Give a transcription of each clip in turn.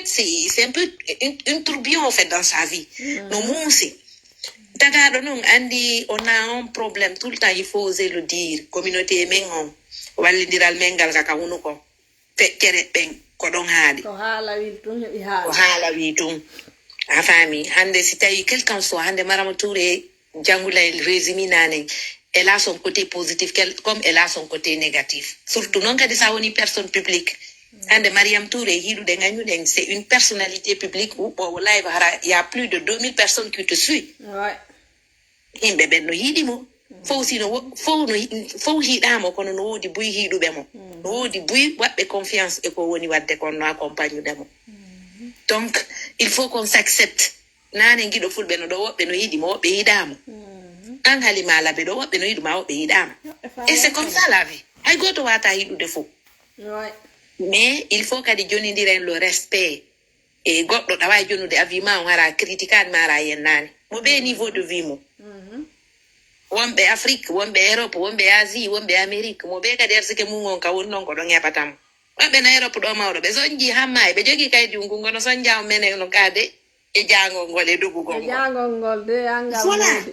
c'est un peu un tourbillon en fait dans sa vie. Non, mon c'est. Andi, on a un problème tout le temps, il faut oser le dire. Communauté mengon, walidiral mengal kaka unuko. Kere peng, kodong hadi. Ko hala witum hebi hala. Ko hala witum. A famille, hande si tawi quelqu'un soit, hande Marama Touré, Djangoula el résumé nane, elle a son côté positif comme elle a son côté négatif. Surtout non kadi sa woni personne publique. Hande Mariam Touré, c'est une personnalité publique où il y a plus de 2000 personnes qui te suivent. Ouais. Himɓe ɓen no yiɗi mo fof hiɗamo kono no woodi buy hiɗuɓe mo no woodi buy waɓɓe confiance e ko woni wadde kon no accompagne mo donc il faut qu'on s'accepte nane giɗo fulɓe no ɗo woɓɓe no yiɗi mo woɓɓe yiɗamo an halima laɓe ɗo woɓɓe no yiɗuma woɓɓe yiɗama et c'est comme ça la vie hay goto wata yiɗude fof mais il faut kadi jonidiren le respect e goɗɗo ɗawa jonude a wima on hara critiquade ma ara yennani mo ɓe niveau de vie mo wonɓe Afrique wonɓe Europe wonɓe Asie wonɓe Amérique mo ɓe kadi ersike mugon ka woni noon ko ɗon heɓatamo woɓɓe no Europe ɗo mawɗo ɓe soñji hamma ɓe jogui kaydi ngungo no soñjamo mene no gaade e jangol ngol e dogugol ngol de angal voilà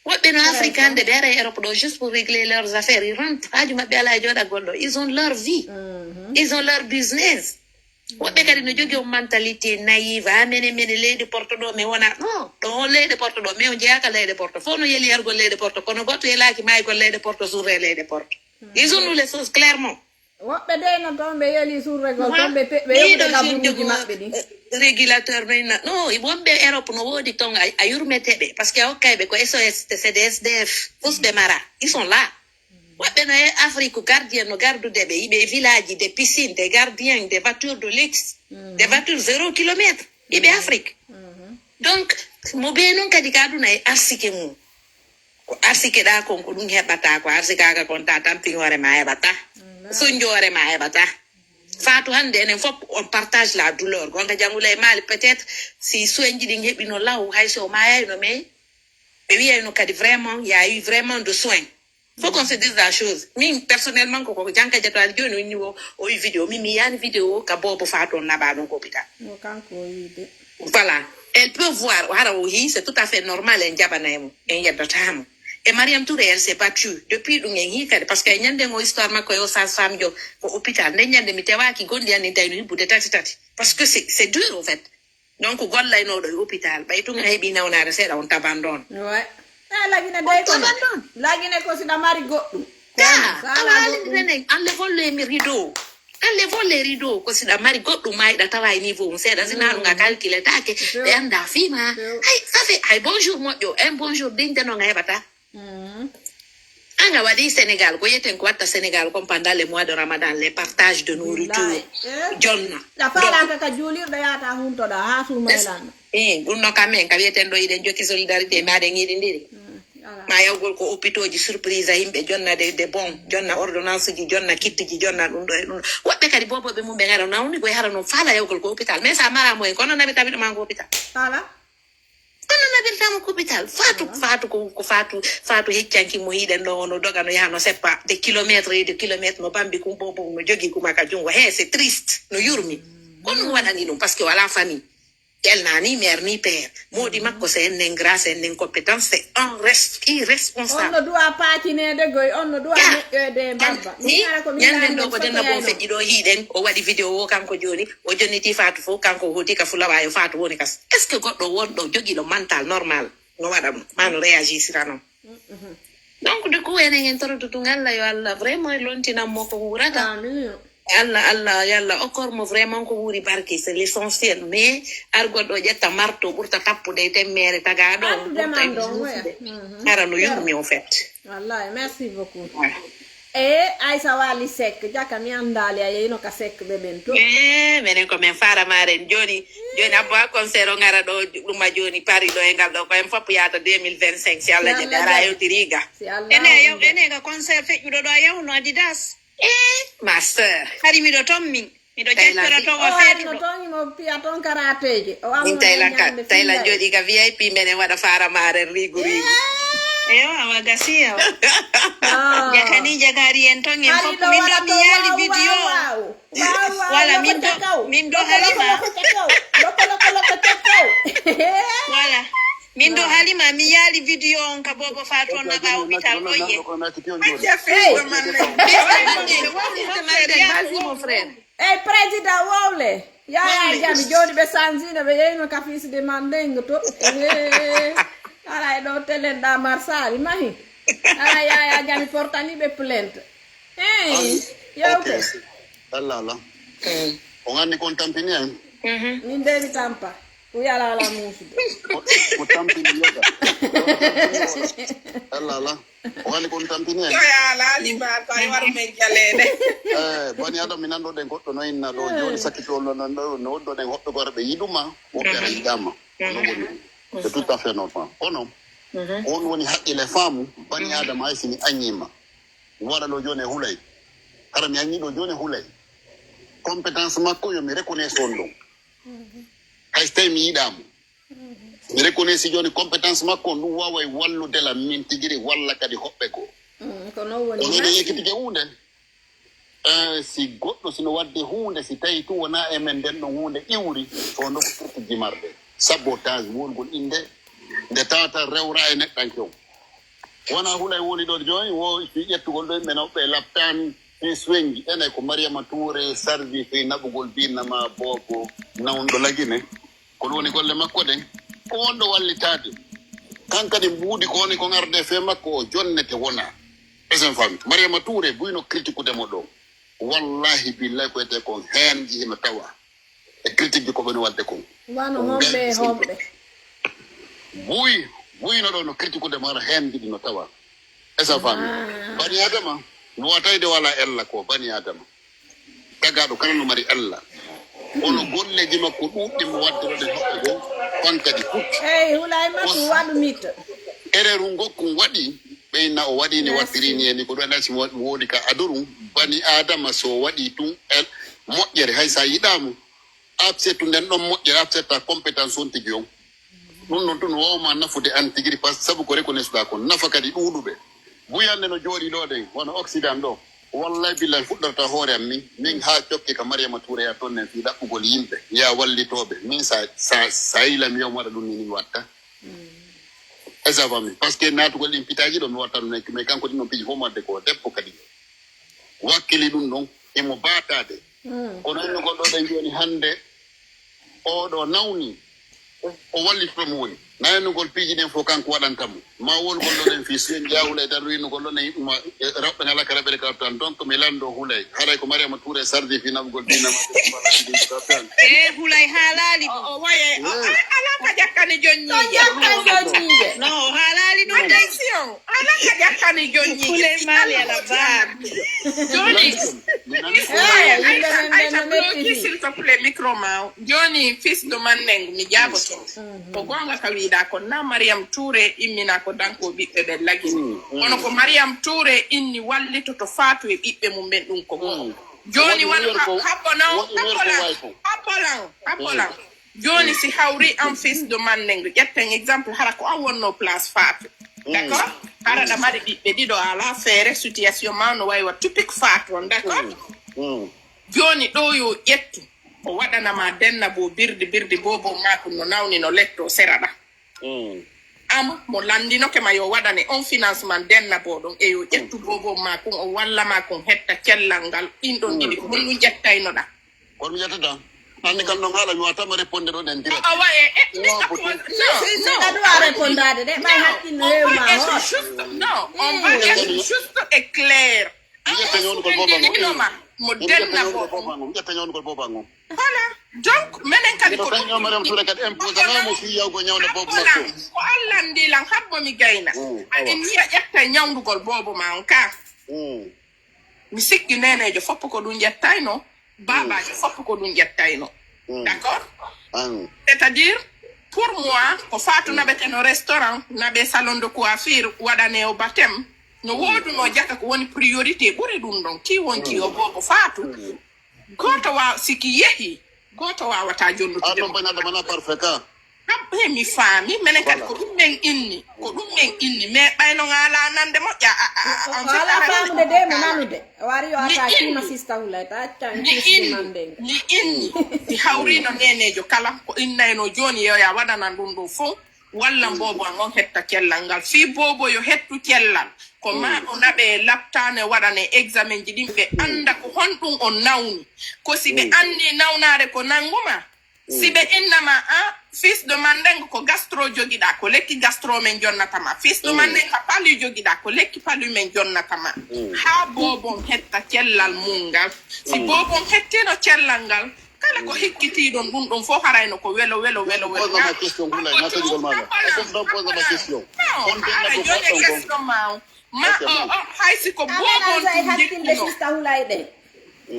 woɓɓe no Afrique hande ɓe ara Europe ɗo juste pour régler leurs affaires ils rentrent haaju maɓɓe ala e jooɗagol ɗo ils ont leur vie ils ont leur business woɓɓe kadi no jogui on mentalité naïve ha mene leydi porto ɗo mais wona non ɗo on leydi porto ɗo mais on jeeyaka leydi porto fof no yeeli ergol leydi porto kono goto yelaki maygol leydi porto surre leydi porto disons-nous les choses clairement woɓɓe deyno toon ɓe yeeli surregol toon ɓe yoɓde kaburuji maɓɓe ɗi régulateur nayna non wonɓe Europe no woodi ton a yurmeteɓe par ce que a hokkayɓe ko SOS c'est des SDF fusɓe mara ils sont là woɓɓe no Afrique gardien no gardude ɓe yiɓe village des piscines des gardiens des voitures de luxe des voitures 0 kilomètre yiɓe Afrique donc mo ɓe noon kadi ka ɗuna e arsike mum ko arsike ɗa kon ko ɗum heɓata ko arsikaga kon ta tampin hoore ma heɓata soñjo hoore ma heɓata Fatou hande enen fof on partage la douleur gonga jangula e maali peut-être si soñji ɗin heɓino law hayso ma yayno mais ɓe wiyayno kadi vraiment y a eu vraiment de soins. Faut qu'on se dise la chose. Min, personnellement, quand Janka Jatwal Jono niveau ou vidéo, mimi y a une vidéo qui a beau faire ton naba dans l'hôpital. Voilà. Elle peut voir, c'est tout à fait normal en Jabanaïmo, en Yadatam. Et Mariam Touré, elle s'est battue depuis l'Ungéhika, parce qu'il y a une histoire, ma koyo sa femme, au hôpital, n'y a de mitewa qui gondi en état pour des tati. Parce que c'est dur, en fait. Donc, on golle là, l'hôpital. Bah, il y a on a resté là, on t'abandonne. Ouais. Lagine day ko lagine ko sina mari goɗɗum enlevons les rideaux ko sina mari goɗɗum mayɗa tawa e niveau mum seeɗa sina ɗum a calculé take ɓe anda fima hay ça fait hay bonjour moƴƴo un bonjour ɗintenoga heɓata anga waɗi Sénégal ko yeten ko watta Sénégal comme pendant les mois de Ramadan les partages de nourriture jonna la falaka ka julirɗo yata huntoɗa ha sumaylanno ɗum no kam men ka wiyeten ɗo iɗen jokki solidarité maɗen yiɗi ndiri ma yawgol ko hôpitaux ji surprise a yimɓe jonna de bon jonna ordonnance ji jonna kittiji jonna ɗum ɗo e ɗum woɓɓe kadi boboɓe mum ɓe gara nawni koye hara noon faala yawgol ko hôpital mais sa maramo en kono naɓe tawiɗoma ko hôpital ala kono naɓirtama ko hôpital fatou heccanki mo hiɗen ɗo ono doga no yaha no seppa des kilomètres et des kilomètres no bambi kum bobo no jogui kumaka jungo he c'est triste no yurmi kono ɗum waɗani ɗum parce que wala famille elle n'a ni mère ni père. Modi makko c'est une grâce, une compétence, c'est irresponsable. On ne doit pas tiner de goy, on ne doit pas de bamba. Ñanden do ko denna bo feƴƴi ɗo hiiɗen o waɗi vidéo o kanko joni o jonniti Fatou fof kanko hoti ka fulawayo Fatou woni kas est ce que goɗɗo wonɗo jogiiɗo mental normal no waɗa ɗum ma no réagisira noon donc du coup enen en torotutu Allah yo Allah vraiment lontinanmo ko wurata Allah yalla okkormo vraiment ko wuri barke c'est l'essentiel mais argoɗo ƴetta marto ɓurta tappude temmere taga ɗo ara no yurmi en fait wallahi merci beaucoup e Aissa Wali Seck jaka mi andali a yeyno ka Seck ɓe ɓen to minen ko min faramaren joni abbo ha concert o ngara ɗo ɗuma joni Paris ɗo e ngal ɗo ko en fof yata 2025 si Allah jaɓi ara yewtiriga enega concert feƴƴuɗo ɗo a yawno Adidas ma sœur hari miɗo tommin miɗo ƴettira to o feetuɗo toñimo piya toon karateje min taylan jooɗi ka VIP menen waɗa faramaren rigu eyo awa gasiya jakani jagari en ton en fof min ɗo mi yaali vidéo wala min ɗo halima halima mi yali video on ka bobo fatou na ba hospital ko ye Vas-y mon frère. Hey, président wowle. Yaya Jami joni be sanzina be yeyno ka fils de Mandeng to. Ala do telen da marsali mahi. Ala Yaya Jami portani be plainte. Hey, yawte. Allah. Ongani kontampini ya? Ni ndevi tampa. Uyala la musu. Kontampini yoga. Allah. Ongani kontampini ya? ala limba ta waru men jalede Bani adam minando den goddo no inna do joni sakito no do den goddo gorbe yiduma o pere yidama. C'est tout à fait normal. Ono. On woni haqqile faamu bani adam ay sini anyima. Wala lo jone hulay. Kala mi anyi do jone hulay. Compétence makko yo mi reconnaît son don. Hay stay mi yidam. Mi reconnaît si joni compétence makko ndu waway wallude la min tigiri walla kadi hobbe ko. Kono woni. Ni yekitike hunde. Si goddo sino wadde hunde si tawi tu wona e men den no hunde iwri to no ko jimarde. Sabotage wongol inde de tata rewra e neddanko. Wona hulay woni do joni wo fi yettugol do men be laptan fi swengi ene ko Mariama Touré sardi fi nabugol binama boko nawndo lagine ko woni golle makko den ko wondo wallitade kankadi mbudi ko woni ko ngarde fe makko jonnete wona esen fami Mariama Touré buyno critique de modo wallahi billahi ko ete ko henji hima tawa e critique ko boni wadde ko wano hombe buy no do no critique de mara henji no tawa esen fami bani adama no watayde wala ella ko bani adama tagado kala no mari ella ono golleji makko dudde mo wadde de hokko konkadi put hulay makko wadu mit ereru ngokku wadi beyna o wadi ni wattirini en ko do dalsi wodi ka adorum bani adama so wadi tun el mojjere hay sa yidamu absetu den don mojjere abseta compétence on tigi on non tun wawma nafude antigiri pas sabu ko reconnaissance da ko nafa kadi dudube buyande no jodi do de wona occident do wallahi billahi fuddarta hore am min ha tokki ka Mariama Touré ya tonnen fi dabbugol yimbe ya wallitobe min sa ila mi yomara dum ni watta ezavami parce que natugol ɗin pitaji ɗo mi wattano nek mais kanko ɗin no piji fof madde ko debbo kadi wakkili ɗum ɗon emo batade kono henno goɗɗo ɗen joni hande oɗo nawni o wallitomo woni nayannugol piiji ɗen fof kanko waɗantamo ma won golɗo ɗen fi sen jawulay tan winnugol ɗon e yiɗuma rawɓe ngala kala ɓeɗe kaptan donc mi lando hulay haray ko Mariama Touré sardi fi nabugol dinama hulay haalali o waye ala ka jakkani jonni no haalali ɗum tension ala ka jakkani jonni hulay mali ala bad joni s'il te plaît micro ma joni fils de Mandeng mi jaboto ko gonga ka wiida ko na Mariam Touré immina ko danko bibbe be lagini ono ko Mariam Touré inni wallito to faatu e bibbe mum ben dum ko joni wala hapolan joni si hawri am fils de Mandeng jetten exemple hara ko an wonno place faatu d'accord hara da mari bibbe dido ala fere situation mano way wa typique faatu d'accord joni do yo jettu o wadana ma denna bo birdi bobo mako no nawni no letto serada am mo landino ke mayo wadane on financement denna bodon e yo jettu bobo mako o walla mako hetta cellangal indon didi ko dum jettayno da ko mi jettata andi kam no ngala mi wata ma répondre do den direct awaye no do répondade de may hakkino rewma no on va être juste et clair mo denna bobo voilà donc menen kadi ko Mariam Touré kadi impose na mo fi yaw go nyawna bobo makko ko Allah ndilan habbo mi gayna en wiya ƴetta ñawdugol bobo ma on ka mi sikki nenejo foppo ko ɗum ƴettayno babajo foppo ko ɗum ƴettayno d'accord c'est-à-dire pour moi ko faatu naɓete no restaurant naɓe salon de coiffure waɗane o baptême no woduno jaka ko woni priorité ɓuri ɗum ɗon ki wonti o bobo faatu goto wa siki yehi goto wawata jonnutude ɗon bañaɗo mana parfait ka he mi faami menen kadi ko ɗum men inni mais ɓayno ngala nande moƴƴa ala famude de mo nanude wari yo ata kima sista hulay ta tan ni inni si hawrino nenejo kala ko innayno joni yo ya waɗana ɗum ɗo fof walla bobo an on hetta cellal ngal fi bobo yo hettu cellal ko ma o naɓe laptane waɗane examen ji ɗin ɓe anda ko honɗum on nawni ko si ɓe andi nawnare ko nanguma si ɓe innama a fils de mandeng ko gastro jogiɗa ko lekki gastro men jonnatama fils de mandeng ka palu jogiɗa ko lekki palu men jonnatama ha bobon hetta cellal mum ngal si bobon hettino cellal ngal kala ko hikkitiɗon ɗum ɗon fof harayno ko welo haysi ko bobon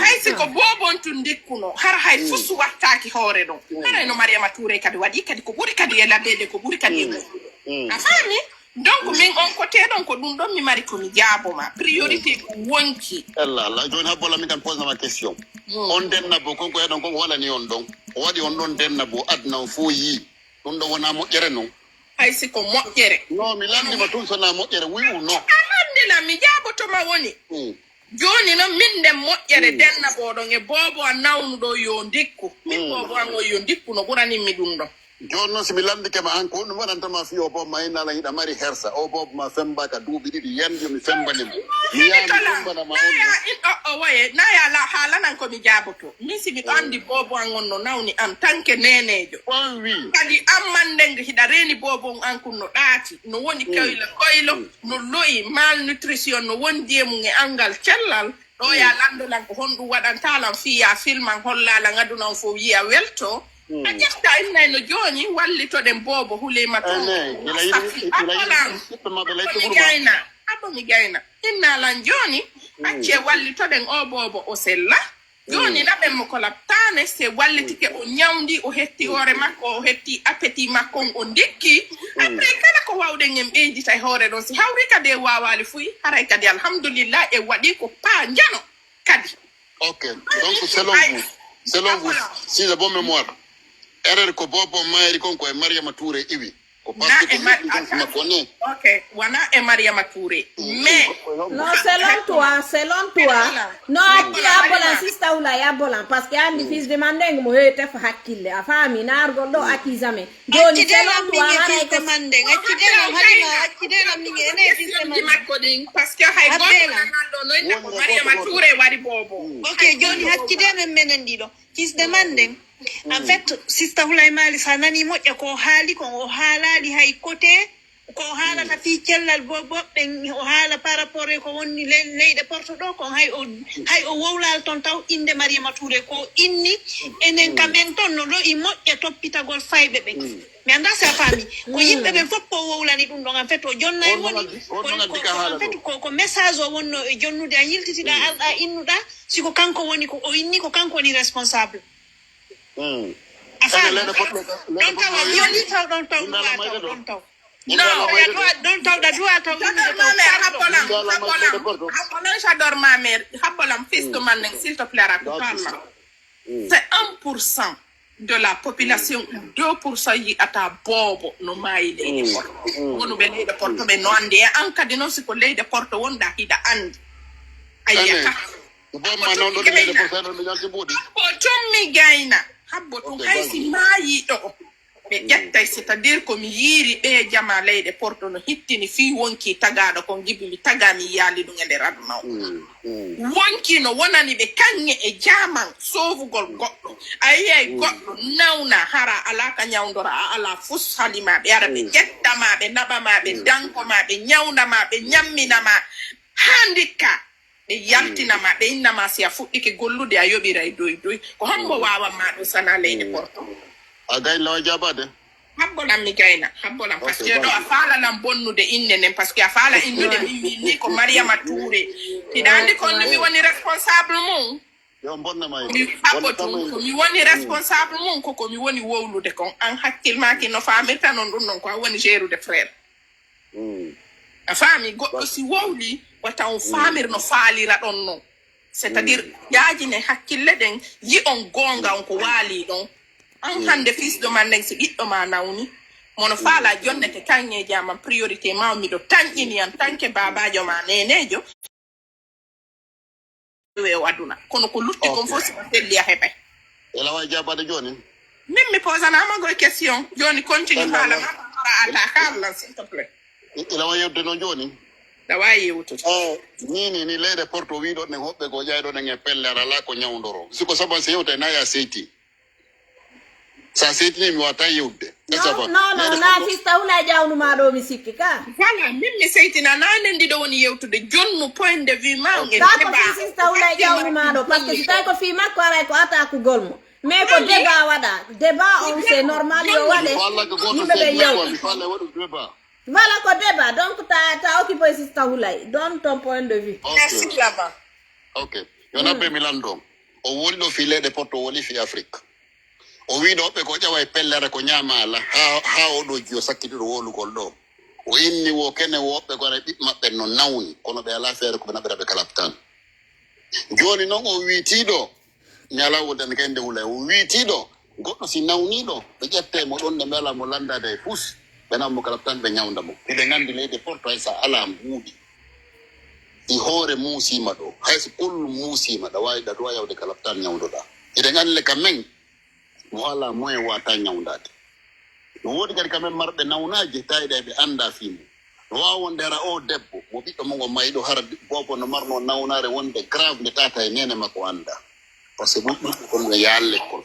haysi ko bobon tun dikkuno har hay fusu wattaki hoore ɗon harayno mariama touré kadi waɗi kadi ko ɓuri kadi e labbede ko ɓuri kadi e a faami donc min on côté ɗon ko ɗum ɗon mi mari komi jaaboma priorité wonki Allah joni habbola min tan pose ma question on denna bo konko heɗon konko waɗani on ɗon o waɗi on ɗon denna bo adna o fo yi ɗum ɗo wona moƴƴere non haysi ko moƴƴere non mi landima tun sona moƴƴere wi ou non a landila mi jaabotoma woni joni noon min nden moƴƴere denna boɗon e bobo a nawnuɗo yo ndikku min bobo an o yo ndikku no ɓuraninmi ɗum ɗon joni noon somi landikema an ko ɗum waɗantama fi o bobo ma innala hiɗa mari hersa o bobo ma fembaka duuɓi ɗiɗi yandi mi fembanimo mi yaami fembanama o waye naya haalanan komi jaaboto min si miɗo andi bobo an on no nawni am tanke nenejo on wi kadi amman ndeng hiɗa reeni bobo an kun no ɗaati no woni koylo no loyi malnutrition no wondi e mum e angal cellal ɗo ya landolan ko honɗum waɗantalan fiya filman hollalan aduna on fof yiya welto a ƴefta innayno joni wallitoɗen bobo hulimatomi gayna innalan joni acce wallitoɗen o bobo o sella joni naɓen mo ko labtane se wallitike o ñawdi o hetti hoore makko o hetti appétit makko o ndikki après kala ko wawɗen en ɓeydita e hoore ɗon si hawri kadi e wawali fuyi haray kadi alhamdulillah e waɗi ko pa jano kadi ok donc selon vous si de bonne mémoire erreur ko bobo mayri konko e mariama touré iwi ko parce que makko ne ok wana e mariama touré mais non selon toi no acci abolan sista wula yabolan parce que andi fils de mandeng mo heete fa hakkille a faami nargol ɗo accusame joni selon toi haray ko mandeng accidela mingi ene fils de mandeng makko ɗin par ce que hay goto nanɗo noyne ko mariama touré waɗi bobo ok joni hakkide men menen ɗiɗo fils de mandeng en fait sista hulay mali sa nani moƴƴa ko haali kon o haalali hay côté ko haalata fi cellal boɓɓen o haala par rapport e ko wonni leyɗe porto ɗo kon hay o wowlal toon taw inde mariama touré ko inni enen kamen toon no ɗo i moƴƴa toppitagol fayɓe ɓe mi anda si a faami ko yimɓe ɓen fof ko wowlani ɗum ɗon en fait o jonna e woni en fait ko message o wonno e jonnude a yiltitiɗa arɗa innuɗa siko kanko woni ko o inni ko kanko woni responsable a faami ɗon tawa yoni taw ɗon taw ɗon tawɗa duwa taw habbolan j'adore ma mère habbolan fils de mandeng s'il te plaît raconte-moi c'est 1% de la population 2% yi'ata bobo no maayi leydi porto wonuɓe leydi porto ɓe no andi e an kadi noon siko leydi porto wonda hiɗa andi ayyaka habbo tummi gayna habbo tum haysi maayiɗo ɓe ƴettay c'est à dire komi yiiri ɓe jama leyɗe porto no hittini fi wonki tagaɗo kon gibimi tagami yaali ɗum e nder aduna o wonki no wonani ɓe kanŋe e jaman sowugol goɗɗo a yiyay goɗɗo nawna hara ala ka ñawdora a ala fus halima ɓe ara ɓe ƴettama ɓe naɓama ɓe dankoma ɓe ñawnama ɓe ñamminama ha ndikka ɓe yaltinama ɓe innama si a fuɗɗike gollude a yoɓiray doy ko hombo wawanma ɗo sana leyɗe porto a gayni lawa jabade habbolam mi gayna habbolam par ce que ɗo a faalalam bonnude inde nden par ce que a faala innude min ni ko mariama touré hiɗa andi konde mi woni responsable mum yo bonnama mi habbo tum ko mi woni responsable mum koko mi woni wowlude kon an hakkilmaki no faamirta noon ɗum noon ko a woni gérude frère a faami goɗɗo si wowli wata on faamir no faalira ɗon noon c'est à dire yaajine hakkille ɗen yi on gonga on ko waali ɗon an hande fils de mandeng so ɓiɗɗo ma nawni mono faala jonnete kanŋeji aman priorité ma miɗo tanƴini en tant que babajo ma nenejo e aduna kono ko lutti kon fof siko selli a heɓay ela wawi jabade joni min mi posanamagoye question joni continue haala ma tora ata Carla s'il te plaît ila wa yewde no joni dawa yewtude ni leyde porto wiɗo ne hoɓɓe ko ƴayɗo ne e pellere ala ko ñawdoro siko saban so yewte nayi a seyti sa seytini mi wata yewde non fista wula jawnuma ɗo mi sikki ka voilà min mi seytina nane ndiɗo woni yewtude jonmu point de vue ma ngel ta ko fi sista wula jawnuma ɗo par ce que si tawi ko fi makko aray ko ata ko golmo mais ko débat waɗa débat on c'est normal yo waɗe yimɓe ɓe yewti voilà ko débat donc ta occupé sista wulay donne ton point de vue merci Lama ok yonaɓe milan ɗon o woni ɗo fi leyɗe porto o woni fi afrique o wiɗo ɓe ko ƴawa e pellere ko ñaama ala ha oɗo jiyo sakkitiɗo wolugol ɗo o inni wo kene woɓɓe kone ɓiɓ maɓɓe no nawni kono ɓe ala feere koɓe naɓiraɓe kalaptan joni noon o wiitiɗo mi ala wodani kende wulay o wiitiɗo goɗɗo si nawniɗo ɓe ƴette mo ɗon nde mbela mo landade e fus ɓe nammo kalaptan ɓe ñawda mo hiɗe gandi leydi porto hay sa ala mbuuɗi si hoore muusima ɗo hayso kollu muusima ɗa wawi ɗaɗowa yawde kalaptan ñawdoɗa hiɗe gandi ka men mo ala moyen wata ñawdade no woodi kadi kamen marɓe nawnaji tawiɗe ɓe anda fimu no wawa ndera o debbo mo ɓiɗɗo mongo mayiɗo hara bobo no marno nawnare wonde grave nde tata e nene makko anda par ce que ɓiɗɗo kon ɓe yaal l'école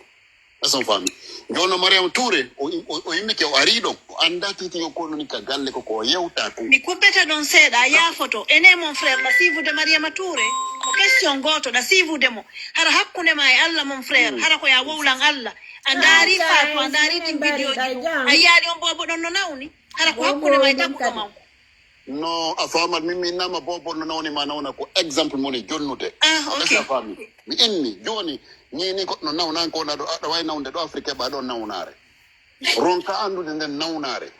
ason fami jono mariama touré o yimmike o ari ɗon o anda titi yo kononi ka galle koko yewta ko mi kubbeta ɗon seeɗa yaafoto ene mon frère ɗa siivude mariama touré ko question goto ɗa siivude mo hara hakkunde ma e allah mon frère hara ko ya wowlan allah a ndaari faatu a ndaari ɗin vidéo ji a yiyaɗi on bobo ɗon no nawni hara ko hakkunde ma e jagguɗo manko no a famat min nama bobo no nawni ma nawna ko exemple moni jonnude ok fami mi inni joni ni goɗɗo nawnan ko aɗa wawi nawde ɗo afrique ɓa ɗo nawnare ronka andude nden nawnare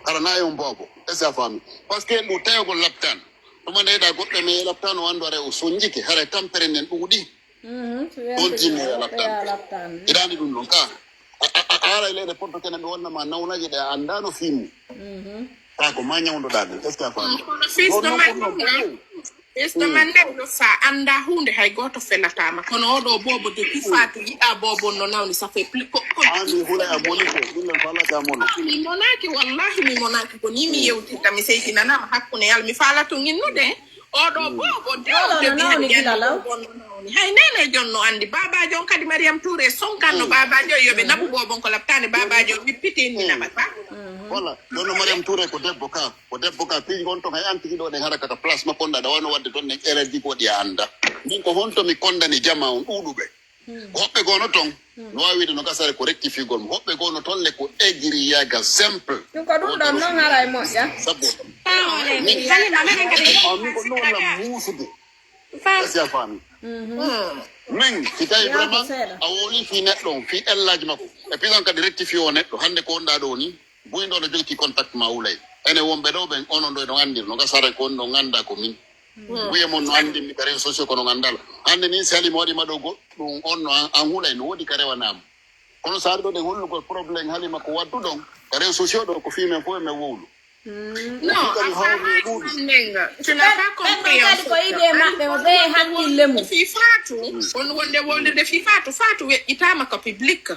hara nayi on bobo est a fami par ce que ɗum tawgol laptan ɗuma ndeyɗa goɗɗo mi laptan o andu ara o soñjike hara tampere nden ɗuuɗi on timmi laptan iɗani ɗum ɗon ka a ara e leyɗe porto kene ɓe wonnama nawnaji ɗe a andano fimu ta ko ma ñawdoɗa ɗum est ce que a fami ɓesɗo man neɗɗo sa anda hunde hay goto felatama kono oɗo bobo depuis faatu yiɗa bobo no nawni ça fait plus ani hula a moni ko ɗumlen falata mono mi monaki wallahi mi monaki ko ni mi yewtirta mi seytinanama hakkude yalla mi falato ginnude oɗo bobo dewde hay nene jonno andi babajo on kadi mariam touré sonkanno babajo yoɓe naɓu bobon ko laptane babajo ɓippitindinama ba voilà ɗonno mariam touré ko debbo ka piiji gon ton hay antiki ɗo ɗen hara kaka place makko ɗa wano wadde toon ne eredi ko ɗi anda min ko honto mi kondani jama on ɗuɗuɓe hoɓɓe gono ton no wawi wide no gasare ko rectifigol mo hoɓɓe gono tolle ko aigriyagal simple ɗum ko ɗum ɗon noon hara e moƴƴa sabbo min ko ɗum walla muusude asi a faami min si tawi vraiment a woni fi neɗɗo fi ellaji makko e puis on kadi rectifie o neɗɗo hande ko wonɗa ɗo ni buyɗo no jogti contact ma wulay ene wonɓe ɗo ɓen onon ɗo no andir no gasare ko on ɗo ganda ko min wiye mon no andinmi ka réseau sociaux kono gandala hande ni si halima waɗima ɗo goɗɗum on no an huulay no woodi ka rewanama kono sa ari ɗo ɗen hollugol probléme halima ko waddu ɗon ka réseau sociaux ɗo ko fimen fof emen wowlu non tu n'as pas compris kadi ko idée maɓɓe o ɓe hakkille mum fi faatu on wonde wolde fi faatu weƴƴitama ko public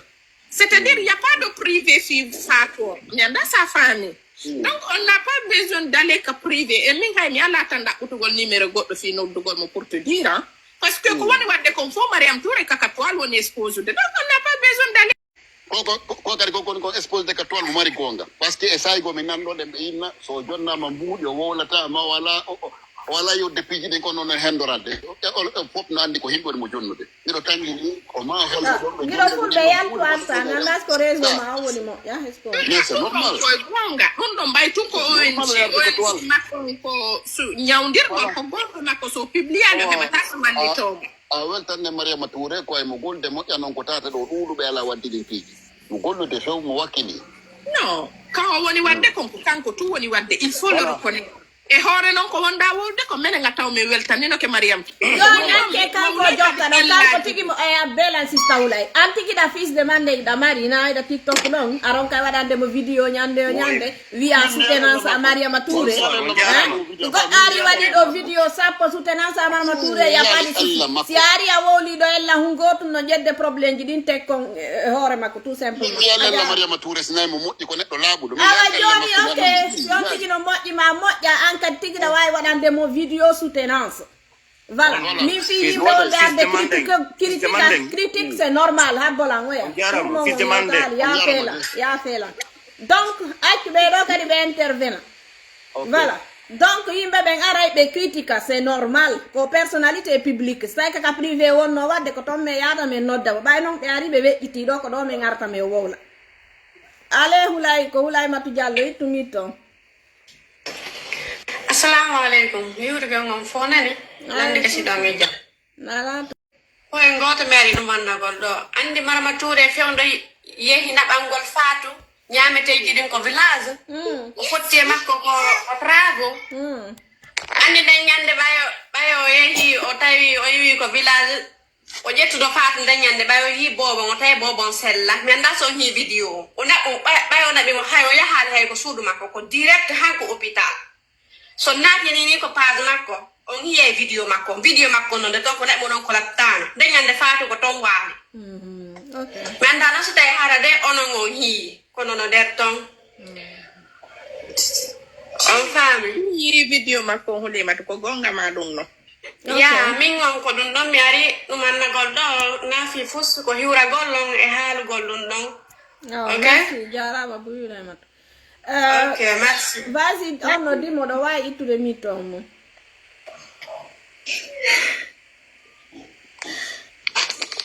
c'est-à-dire il y a pas de privé fi faatu ñanda sa famille donc on n'a pas besoin d'aller que privé et min hay mi ala tan ɗaɓɓutugol numéro goɗɗo fi noddugol mo pour te dire parce que ko woni wadde kon fo mariam touré kaka toile woni expose de donc on n'a pas besoin d'aller ko kadi kokoni ko expose de ka toile mo mari gonga par ce que e saygo mi nanɗo ɗen ɓe inna so jonnama mbuuɗi o wowlata ma wala yo depuis ɗin ko noon hendorade fof no andi ko himɓe woni mo jonnude miɗo tangi ni ko ma holɗo mbiɗo fulɓe yaltu arta gandas ko réseau ma o woni moƴƴa mais c'est normal koye gonga ɗum ɗo mbay tun ko ONG makko ko ñawdirgol ko gonga makko so publiani o heɓata so mallitomo a weltanne mariama touré ko e mo golde moƴƴa noon ko tata ɗo ɗuɗuɓe ala waddi ɗin piiji mo gollude few mo wakkili non kan o woni wadde konko kanko tu woni wadde il faut le reconnaître e hore non ko wonda wolde ko menen ngataw me weltanino ke Mariam yo ñanke kanko jokka ɗo kanko tigi mo a belan sista Wulay an tigi da fils de mande da Marina da TikTok ɗon aron kay waɗande mo vidéo ñande o ñande wiya soutenance a Mariama Touré ko ari waɗi ɗo vidéo sappo soutenance a Mariama Touré yaɓaɗi si ari a wowli ɗo ella hun gotum no ƴedde probléme ji ɗin tek kon hoore makko tout simplement yalla Mariama Touré sinay mo moƴƴi ko neɗɗo laaɓuɗo awa joni ok yon tigi no moƴƴima moƴƴa an kadi tigi da wawi waɗande mo vidéo soutenance voilà min fi yimɓe o garde critique c'est normal ha bolan oya ya feela donc accu ɓeɗo kadi ɓe intervena voilà donc yimɓe ɓen aray ɓe critique c'est normal ko personnalité publique so tawi kaka privé wonno wadde ko toon me yaada men noddamo ɓay noon ɓe ari ɓe weƴƴiti ɗo ko ɗo min arta men wowla ale Hulay ko Hulay Matu Diallo ittumi toon Assalamu alaikum. Yuri ga ngom fonani. Lande kasi do mi jam. nala Ko en goto meri dum wanda gol do. Andi Mariama Touré fewndo yehi nabangol faatu nyamete jidin ko village. Ko fotti makko ko trago. Andi den nyande bayo yehi o tawi o yi ko village o jettudo faatu den nyande bayo yi bobo o tawi bobo sella. Mi anda so hi video. O na bayo na be mo hayo ya hal hay ko suudu makko ko direct hanko hôpital. So naati ni ko page makko on hiye video makko non de ton ko neddo non ko lattana de nyande faatu ko ton waali okay man dana so tay harade onon o hi ko non der ton on fami yi video makko hole mat ko gonga ma dum no ya min on ko dum don mi ari dum anna gol do na fi fus ko hiwra gollon e haalu gollon don okay jarama bu Hulay Matu ok merci vas-y on dit mo do way ittude mi ton mo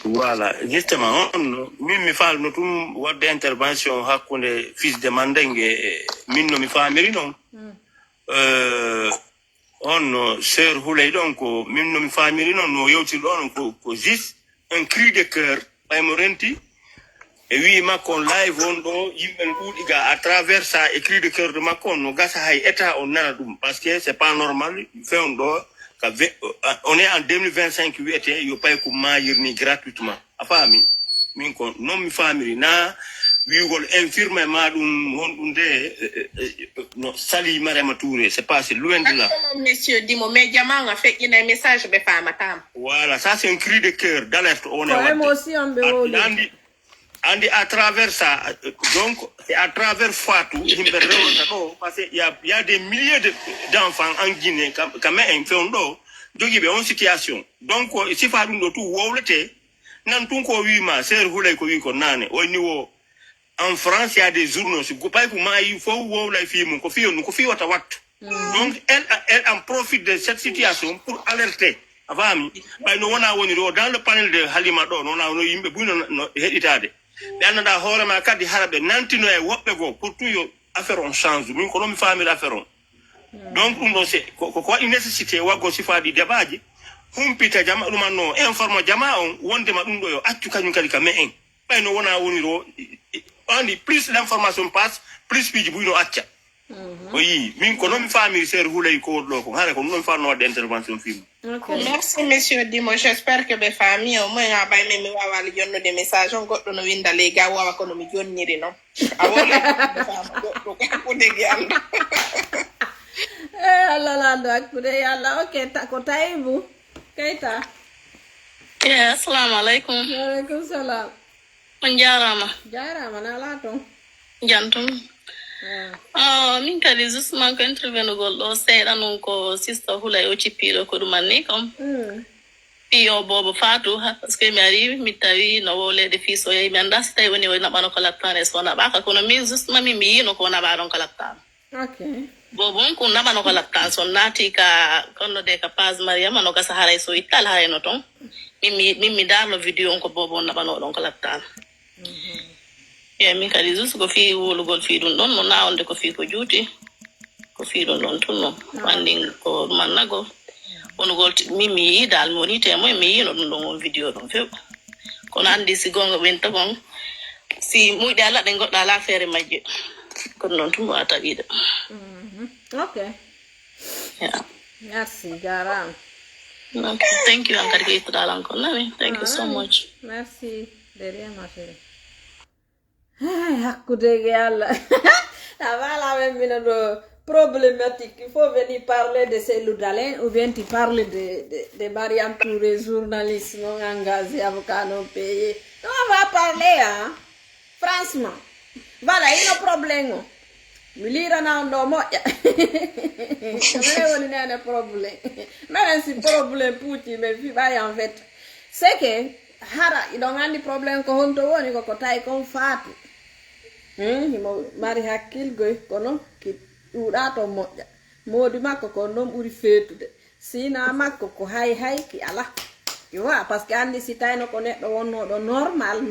voilà justement on min mi faal no tum wadde intervention hakkunde fils de Mandeng min no mi famiri non on sœur Hulay donc min no mi famiri non no yewti don ko juste un cri de cœur ay mo renti et oui makon live on do yimɓe ɗuuɗi ga à travers ça écrit de cœur de makon no gasa hay état on nana ɗum parce que c'est pas normal fewn ɗo on est en 2025 wiyete yo pay ko mayirni gratuitement a faami min ko non mi famiri na wiigol infirme ma ɗum honɗum de no sali Mariama Touré c'est pas c'est loin de là monsieur Dimo mais jamanga feƴƴina message ɓe famatama voilà ça c'est un cri de cœur d'alerte on est ko émotion ɓe wowli andi à travers ça donc c'est à travers Fatou himɓe rewrata ɗo parce que y a des milliers d'enfants en Guinée quand même fewn ɗo jogiiɓe on situation donc sifa ɗum ɗo tout wowlete nan tun ko wima sœur Hulay ko wi ko nane o niveau en France il y a des journaux si ko pay ko maayi fo wowlay fi mum ko fiyon ko fiwata wattu donc elle en profite de cette situation pour alerter afami bay no wona woni do dans le panel de Halima do no na no yimɓe buyno no heɗitade ɓe annda hoorema kadi haraɓe nantino e woɓɓe goo pour tout yo affaire on change min ko noon mi famiri affaire on donc ɗum ɗo c'est ko waɗi nécessité waggo sifaɗi débat ji humpita jama ɗumanno informe jama on wondema ɗum ɗo yo accu kañum kadi ka me en ɓay no wona woni ɗo andi plus l'information passe plus piiji buyno acca o yii min ko noon mi famiri sœur Hulay ko ɗo ko hare ko ɗum ɗon mi fanno wadde intervention film merci monsieur Dimo j'espère que ɓe faami au moins a ɓay men mi wawali jonnude message on goɗɗo no winda ley ga wawa kono mi jonniri noon a wola goɗɗo hakkude yalla Allah lando hakkude yalla ok ko Taibou Keita assalamu alaikum waleykum salam on jarama nala ton jantum min kadi justement ko intervenugol ɗo seeɗa non ko sister Hulay o cippiɗo ko ɗum anni kam piyo bobo Fatou par ce que mi ari mi tawi no wowlede fils o yehi mi anda so tawi woni o naɓano ko lattane so naɓaka kono min justement min mi yino ko naɓaɗon ko lattano bobo on ko naɓano ko lattane so naati ka konno de ka page Mariama no gasa haray so ittal haray no ton min mi darno vidéo on ko bobo on naɓanoɗon ko lattano min kadi juste ko fi wolugol fi ɗum ɗon no nawonde ko fi ko juuti ko fi ɗum ɗon tun non andin ko mannago wonugol min mi yii dal mi woni témoin mi yino ɗum ɗon on vidéo ɗon few kono andi si gonga ɓen tagon si muyɗe ala ɗe goɗɗa ala feere majje kono noon tun wata wiide ok Yeah. Merci, Jaram. Okay. Thank you, Ankari Lanko. Thank you so much. Merci. De rien, ma chérie. Ay, hakku dégg yàlla. Voilà, même une problématique. Il faut venir parler de Cellou Dalein ou bien tu parles de Mariam Touré, journaliste non engagé, avocat non payé. On va parler, hein. Franchement. Voilà, il y a un problème. Mi lira na ndo moja. Kama woni nene problème. Même si problème puti mais fi bay en fait. C'est que hara idon andi problème ko honto woni ko tay kon faatu. Himo mari hakkil goy kono ki uda to moja. Modi makko ko non uri fetude. Sina makko ko hay ki ala. Tu vois parce que andi si tayno ko neddo wonno do normal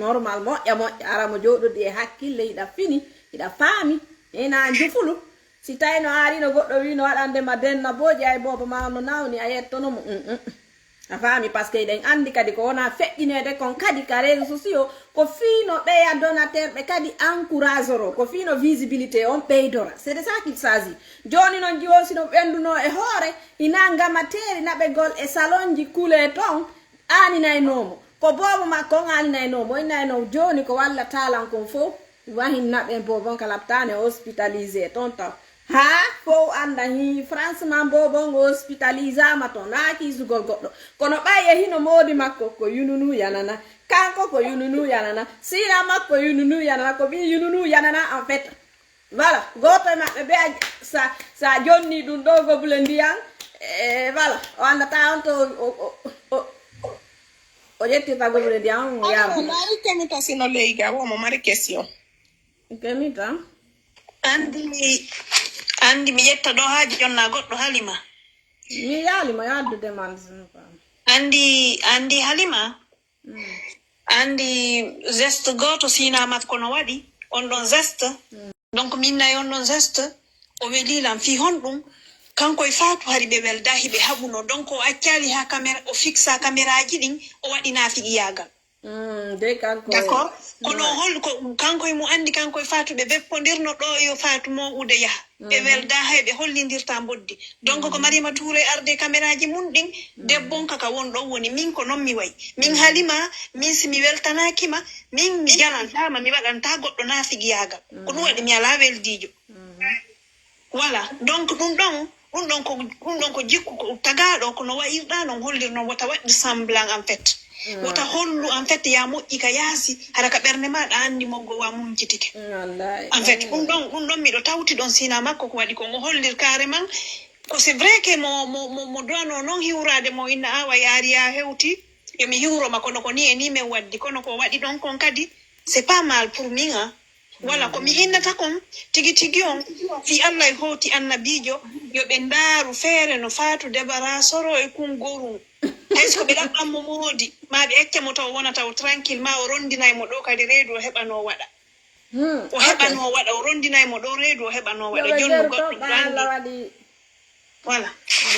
moja ara mo jodo di hakkille ida fini ida fami. Ina jufulu si tayno ari no goddo wi no wadande ma denna boji ay bobo ma no nawni ayettono mo a fami parce que den andi kadi ko wona feddinede kon kadi ka réseaux sociaux ko fino be ya donateur be kadi encouragero ko fino visibilité on beydora c'est de ça qu'il s'agit joni non jiwon sino benduno e hore ina ngamateri nabe gol e salonji kule ton ani nay nomo ko bobo ma ko ani nay nomo ina no joni ko walla talan kon fo wahin naɓe bobon kala tane hospitalisé tonta ha fo anda hi franchement bobon hospitalisama ton naki zugol goddo kono ɓaye hino modi makko ko yununu yanana kanko ko yununu yanana sira makko yununu yanana ko bi yununu yanana en fait voilà goto maɓɓe be sa jonni ɗum ɗo gobule ndiyan voilà o andata on to o ƴettirta gobule ndiyan yama mari kemita sino leyga womo mari question Kemita? Andi mi yetta do haji jonna goddo Halima. Mi yalima yaddu demande pa. Andi Halima. Andi geste goto sina makko no wadi on don geste. Donc minna on don geste o welilam fi hondum kanko e faatu hari be welda hibe habuno donc o accali ha caméra o fixa caméraji din o wadi nafi yaga. D'accord. Kono hol ko kanko e mu andi kanko e faatu be beppondirno do yo faatu mo ude yaha be welda haybe hollindirta boddi donc ko Mariama Touré arde caméraji mun din debbon kaka wondo woni min ko non mi way min Halima min simi weltanaki ma min mi jalantama mi wadanta goddo nafi giyaga ko dum wadi mi ala weldijo voilà donc dum don ko jikku ko tagado ko no wayirda non hollirno wata waddi semblant en fait wata hollu en fait ya moƴƴi ka yaasi hara ka ɓernde maɗa andi moggo wa mum jitike en fait ɗum ɗon miɗo tawti ɗon sina makko ko waɗi ko ngo hollir carrément ko c'est vrai que mo dono noon hiwrade mo inna awa yaari ya hewti yomi hiwroma kono ko ni e ni min waddi kono ko waɗi ɗon kon kadi c'est pas mal pour min ha voilà ko mi hinnata kon tigi on fi Allah e hoti annabijo yo ɓe ndaaru feere no faatu debara soro e kungorum est ce que ɓe ɗaɓɓanmo moodi ma ɓe ecca mo taw wona taw tranquille ma o rondinay mo ɗo kadi reedu o heɓano waɗa o heɓano waɗa o rondinay mo ɗo reedu o heɓano waɗa jonnu goɗɗo andi voilà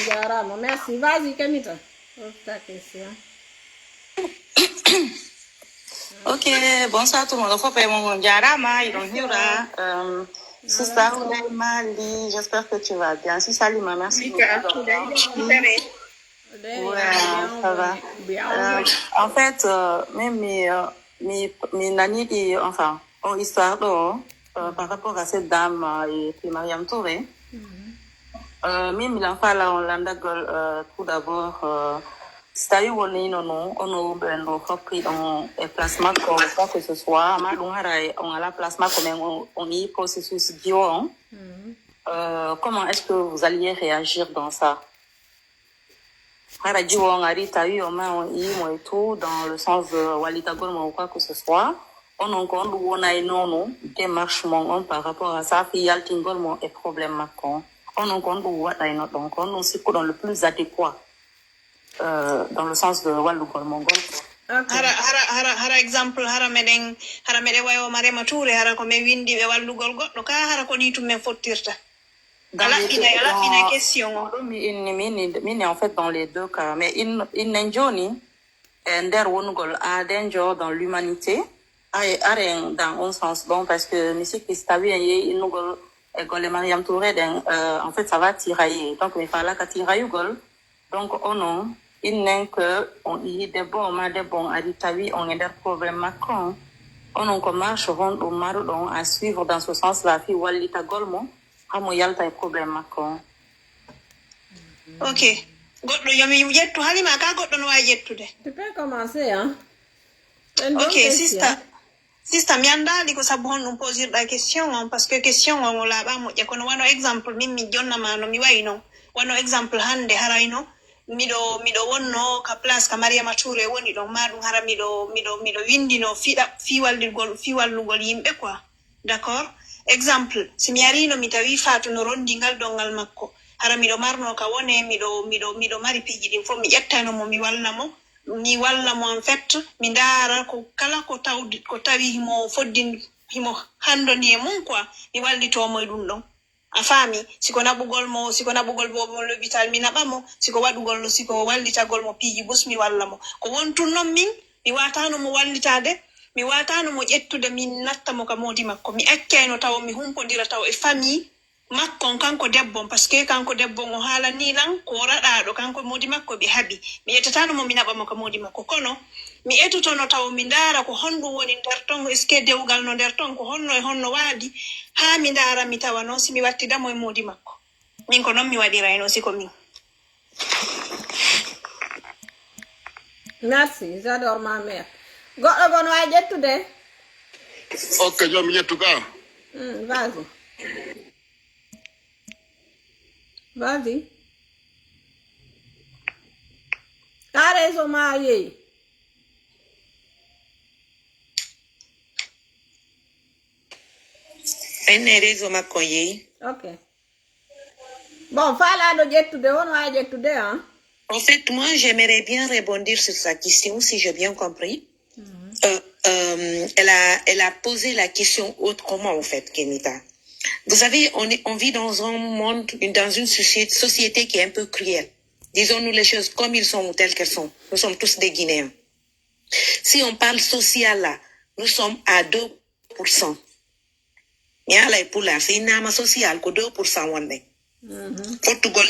jarama merci vas-y Kemita ta question. Ok, bonsoir tout le monde. Faut payer mon jarama, ils ont hiura. Sister Mali, j'espère que tu vas bien. Si Salima, merci beaucoup. Ouais, ça va. En fait, même mes nannies, enfin, ont histoire par rapport à cette dame et Mariam Touré. Même l'enfant là, on l'a tout d'abord. C'est-à-dire on a pris dans un placement comme quoi que ce soit. On a la placement comme on y processus Dion. Comment est-ce que vous alliez réagir dans ça? On a et tout dans le sens de Walita Golma ou quoi que ce soit. On a une démarche par rapport à ça. Il y a le problème. On a donc on s'y dans le plus adéquat. Dans le sens de Walugol Mongol. Hara exemple hara meden wayo Mariama Touré hara ko me windi be wallugol goddo ka hara ko ni tum men fottirta ala ina question mini en fait dans les deux cas mais in Njoni nder wongol a danger dans l'humanité dans un sens bon parce que monsieur Christabi inugol et que les Mariam Touré, en fait, ça va tirailler. Donc, il fallait que tiraille gol. Donc, il n'est que, on y des bons, à l'Italie, on a des problèmes macron. On commence à suivre dans ce sens-là, fi walita golmo, amo yalta e problème macron. Ok. Goddo yomi yettu Halima ka goddo no wawi yettude. Tu peux commencer, hein? Ok, sista mi andali ko sabu hon ɗum posirɗa question on parce que question on o laaɓa moƴƴa kono wano exemple min mi jonnama no mi wayi non wano exemple hande harayno miɗo wonno ka place ka Mariama Touré woni ɗon ma ɗum hara miɗo windino fiwallugol yimɓe quoi d'accord exemple si mi arino mi tawi Fatou no rondi ngal dongal makko hara miɗo marno ka wone miɗo mari piiji ɗin fof mi ƴettano mo mi walla mo en fait mi ndaara ko kala ko tawi himo foddin himo handoni e mum quoi mi wallitomo e ɗum ɗon a faami siko naɓugol bo l'hôpital mi naɓa mo siko wallitagol mo piiji bus mi walla mo ko wontun noon min mi watano mo wallitade mi watano mo ƴettude min natta mo ka modi makko mi accayno taw mi humpodira taw e famille makkon kanko debbon parce que kanko debbon o haalani lan ko raɗaɗo kanko modi makko ɓe haaɓi mi ƴettatano mo mi naɓa mo ka modi makko kono mi etotono taw mi ndaara ko honɗum woni nder ton est ce que dewgal no nder ton ko honno e honno waadi haa mi ndaara mi tawa noon si mi wattidamo e modi makko min ko noon mi waɗirayno siko min. Merci, j'adore ma mère. Goɗɗo gon wawi ƴettude? Ok, jomi ƴettu ka. Vas-y. Vas-y. Ka réseau ma yeeyi. ene réseau makko yeeyi. Ok. Bon, falaɗo ƴettude on wawi ƴettude, hein? En fait, moi, j'aimerais bien rebondir sur sa question, si j'ai bien compris. Elle a posé la question autrement, en fait, Kenita. Vous savez, on vit dans un monde, dans une société qui est un peu cruelle. Disons-nous les choses comme ils sont ou telles qu'elles sont. Nous sommes tous des Guinéens. Si on parle social, là, nous sommes à 2%. Yala pour la c'est une âme sociale, que 2% Portugal,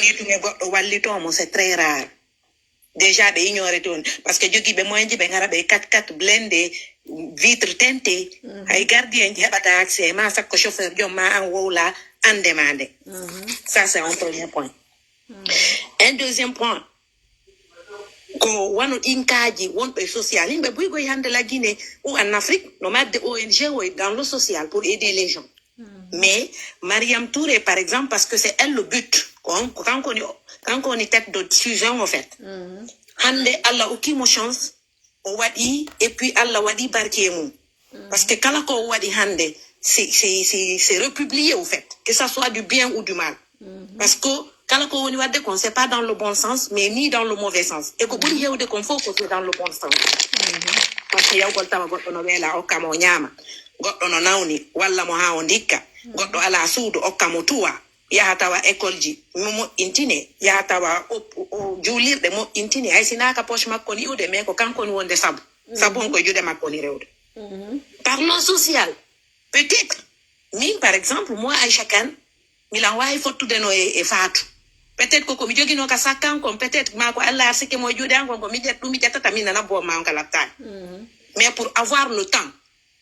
c'est très rare. Déjà, ben ignoré tout. Parce que Dieu qui ben moins dit ben arabe 4x4 blindé, vitres teintées, ay gardien qui a pas accès, mais ça que chauffeur Dieu m'a en là en demandé. Ça c'est un premier point. Un deuxième point. Ko wano inkaji won pe social, imbe buy go yande la Guinée ou en Afrique, no mat de ONG ou dans le social pour aider les gens. Mais Mariam Touré, par exemple, parce que c'est elle le but. Quand on est tête de fusion, en fait. Hande Allah aucune chance, on wadi, et puis Allah wadi barkiemu. Parce que quand on wadi hande, c'est republié, au fait. Que ça soit du bien ou du mal. Parce que quand on wadi, on sait pas dans le bon sens, mais ni dans le mauvais sens. Et que vous dites de confort, c'est dans le bon sens. Parce que y'a encore on a la okamo nyama. Goɗɗo no nawni walla mo ha o ndikka goɗɗo ala suudu okka mo tuwa yahatawa école ji mo intine yahatawa o juulirɗe mo intine hay sinaka poche makko ni iwde mais ko kanko ni wonde sabu on koye juuɗe makko ni rewde. Parlons social. Peut-être min par exemple moi Aïcha Kane milan wawi fottude no e Fatou peut-être ko mi jogino ka sakkankon peut-être ma ko Allah arsike mo juuɗe ankon ko mi ƴettumi ƴettata min nana bo ma on kala taani mais pour avoir le temps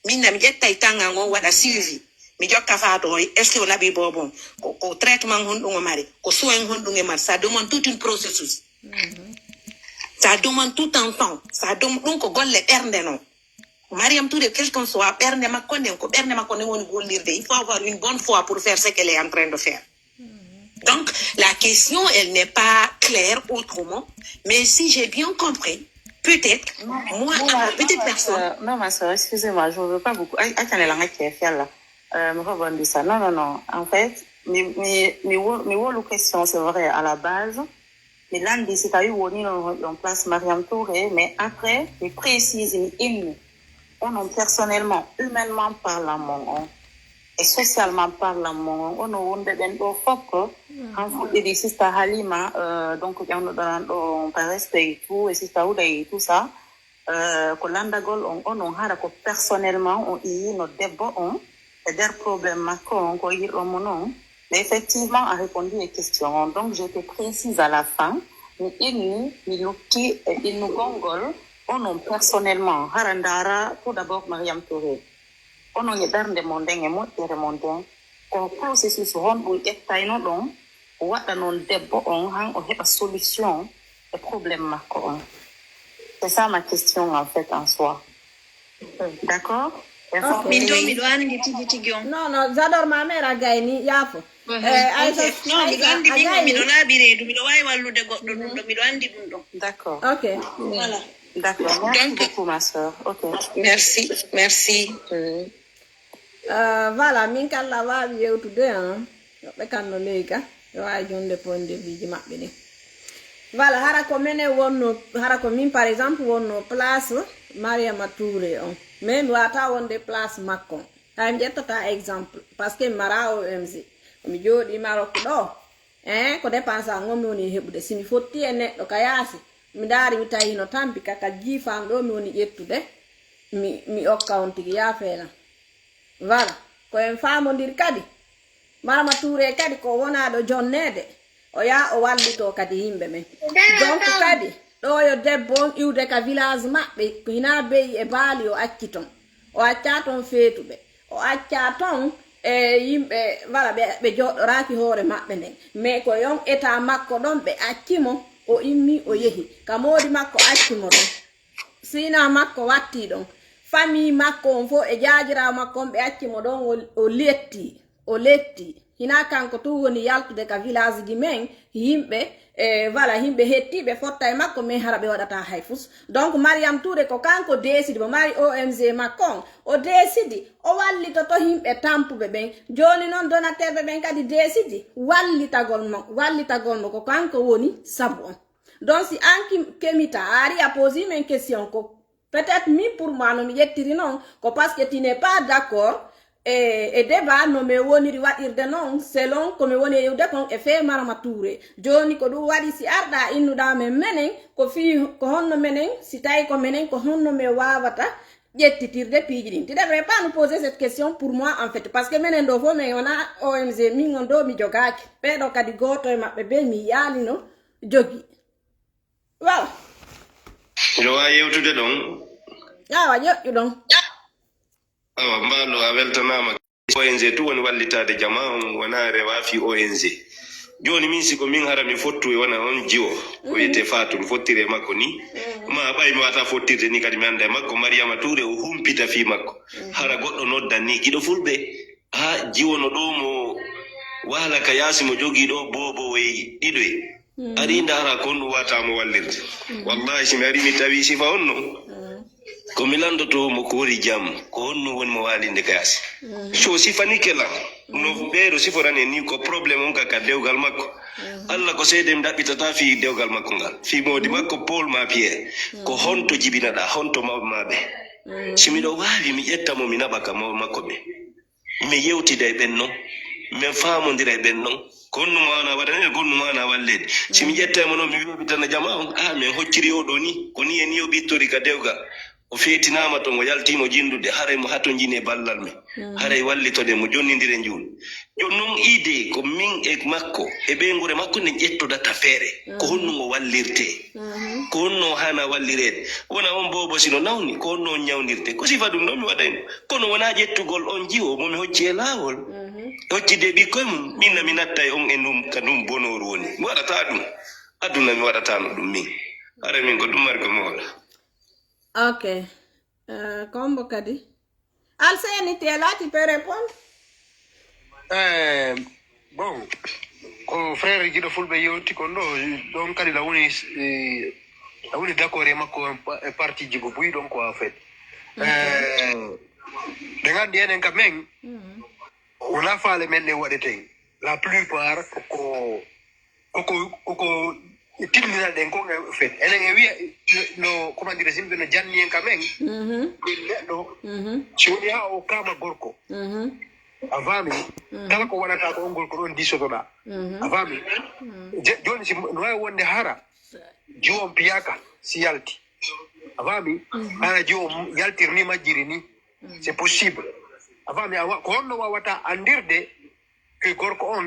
minna mi jetta tanga ngo wada suivi mi jokka Fatou est-ce que on a bi bobon ko traitement honɗum o mari ko soin honɗum e mari ça demande tout un processus ça demande tout un temps ça demande ɗum ko golle ɓernde non Mariam Touré quel qu'on soit ɓernde makko nden ko ɓernde makko nden woni gollirde il faut avoir une bonne foi pour faire ce qu'elle est en train de faire. Donc la question elle n'est pas claire autrement mais si j'ai bien compris peut-être, moi, peut-être personne. Non, ma soeur, excusez-moi, je ne veux pas beaucoup. Me rebondir ça. Non. En fait, mes questions, c'est vrai, à la base. Mais là, c'est à eu en place Mariam Touré, mais après, je précise, on personnellement, humainement parlant, et socialement parlant, on a un peu en fait, des sister Halima, donc, on par respect et tout, et sister Ouda et tout ça, Kolanda Gol, on a personnellement, on y notre débat, et des problèmes macron ko yiro mono mais effectivement a répondu aux questions donc j'étais précise à la fin mais il nous gongol on personnellement harandara tout d'abord Mariam Touré on est dans des mondes et mo remonter ko processus hon bu ettayno don wada non debbo on han o heba solution au problème macron c'est ça ma question en fait en soi d'accord. Miɗo andi tigi on. Non, j'adore ma mère a gagné, yafo. Non, miɗo andi ɗin miɗo laaɓi reedu, miɗo wawi wallude goɗɗo ɗum ɗo, miɗo andi ɗum ɗo. D'accord. Ok. Voilà. D'accord, merci beaucoup ma soeur. Ok. Merci. Voilà, min kala wawi yewtude hein. Yoɓe kanno leyka, ɓe wawi jonde point de vue ji maɓɓe ɗin. Voilà, hara ko minen wonno, hara ko min par exemple wonno place Mariama Touré on. Mais mi wata wonde place makko. Hay mi ƴettata exemple parce que mi mara OMG. Mi jooɗi Maroc ɗo. Ko dépense an on mi woni heɓude. Si mi fotti e neɗɗo ka yaasi, mi daari mi tawi no tampi kaka jiifam ɗo mi woni ƴettude. Mi okka on tigi yaafeelan. Voilà. Ko en faamodiri kadi. Mariama Touré kadi ko wonaɗo jonnede. O yaa o wallito kadi yimɓe men. Donc kadi ɗo yo debbo on iwde ka village maɓɓe ko hina beyi e baali o acci ton. O acca ton feetuɓe. O acca ton yimɓe voilà ɓe joɗɗoraki hoore maɓɓe nden. Mais ko yon état makko ɗon ɓe accimo o immi o yehi. Ka moodi makko accimo ɗon. Sina makko watti ɗon. Famille makko on fof e jaajirawo makko on ɓe accimo ɗon o letti. Hina kanko tu woni yaltude ka village ji men yimɓe voilà yimɓe hettiɓe fotta e makko mais hara ɓe waɗata hay fus. Donc Mariam Touré ko kanko décide mo mari OMG makko o décide o wallitoto yimɓe tampuɓe ɓen. Joni noon donateur ɓen kadi décide wallitagol mo ko kanko woni sabu on. Donc si an kemita ari a posé men question ko peut-être min pour moi no mi yettiri non ko parce que tu n'es pas d'accord e débat no me woniri waɗirde noon selon ko mi woni yewde kon e fe Mariama Touré joni ko ɗum waɗi si arɗa innuɗa men menen ko honno menen si tawi ko menen ko honno me wawata ƴettitirde piiji ɗin. Tu devrais pas nous poser cette question pour moi en fait parce que menen ɗo fof men wona OMG min on ɗo mi jogaki ɓeɗo kadi goto e maɓɓe ɓe mi yaalino jogi voilà. Mbiɗo wawi yewtude ɗon awa ƴoƴƴu ɗon awa mbaalo a weltanama ONG tu woni wallitade jama on wona rewa fi ONG joni min siko min hara mi fottu e wona on jiwo o wiyete Fatou mi fottire makko ni ma ɓay mi wata fottirde ni kadi mi anda e makko Mariama Touré o humpita fi makko hara goɗɗo noddan ni kiɗo fulɓe ha jiwono ɗo mo wala ka yaasi mo jogui ɗo bobo weyi ɗiɗoye ari ndara kon ɗum watamo wallirde wallahi simi ari mi tawi sifa on no ko mi landoto mo ko woni jam ko honno woni mo walinde kayasi so sifani kela no ɓeeɗo siforani ni ko probléme on kaka dewgal makko Allah ko seede mi ɗaɓɓitata fi dewgal makko ngal fi modi makko Paul ma Pierre ko honto jibinaɗa honto mawɓe simiɗo wawi mi ƴettamo mi naɓaka mawɓe makko ɓe mi yewtida e ɓen noon min famodira e ɓen noon ko honno wana waɗanede ko honno wana wallede simi ƴettamo noon mi wiyoɓi tan jama on min hocciri oɗo ni ko ni e ni o ɓittori ka dewgal o feetinama to mo yaltimo jindude haray mo hato jine ballal men haray wallitode mo jonnidire juul jon noon idée ko min e makko e ɓeygure makko ne ƴettodata feere ko honno ngo wallirte ko honno hana wallirede wona on bobo sino nawni ko honno on ñawnirte ko sifa ɗum noon mi waɗayno kono wona ƴettugol on jiwo momi hocci e laawol hoccide ɓikkoye mum minna mi natta e on e ɗum ka ɗum bonoru woni mi waɗata ɗum aduna mi waɗatano ɗum min hara min ko ɗum mari ko mi waɗa. Ok. Combo kadi. Alseni, tu es là, tu peux répondre? Bon, ko frère Guido Fulbe yoti kondo donc kadi la woni d'accord e makko e parti jigo buy donc en fait. De ngandi enen kam men wona faale men ne waɗete la plupart koko timmina ɗen ko en fait enen e wiya no comment dire simɓe no janni en kamen neɗɗo si woni ha o kama gorko a fami kala ko waɗata ko on gorko ɗon disotoɗa a fami joni si no wawi wonde hara jiwon piyaka si yalti a fami hara jiwon yaltir ni majjiri ni c'est possible avant mi awa ko honno wawata andirde que gorko on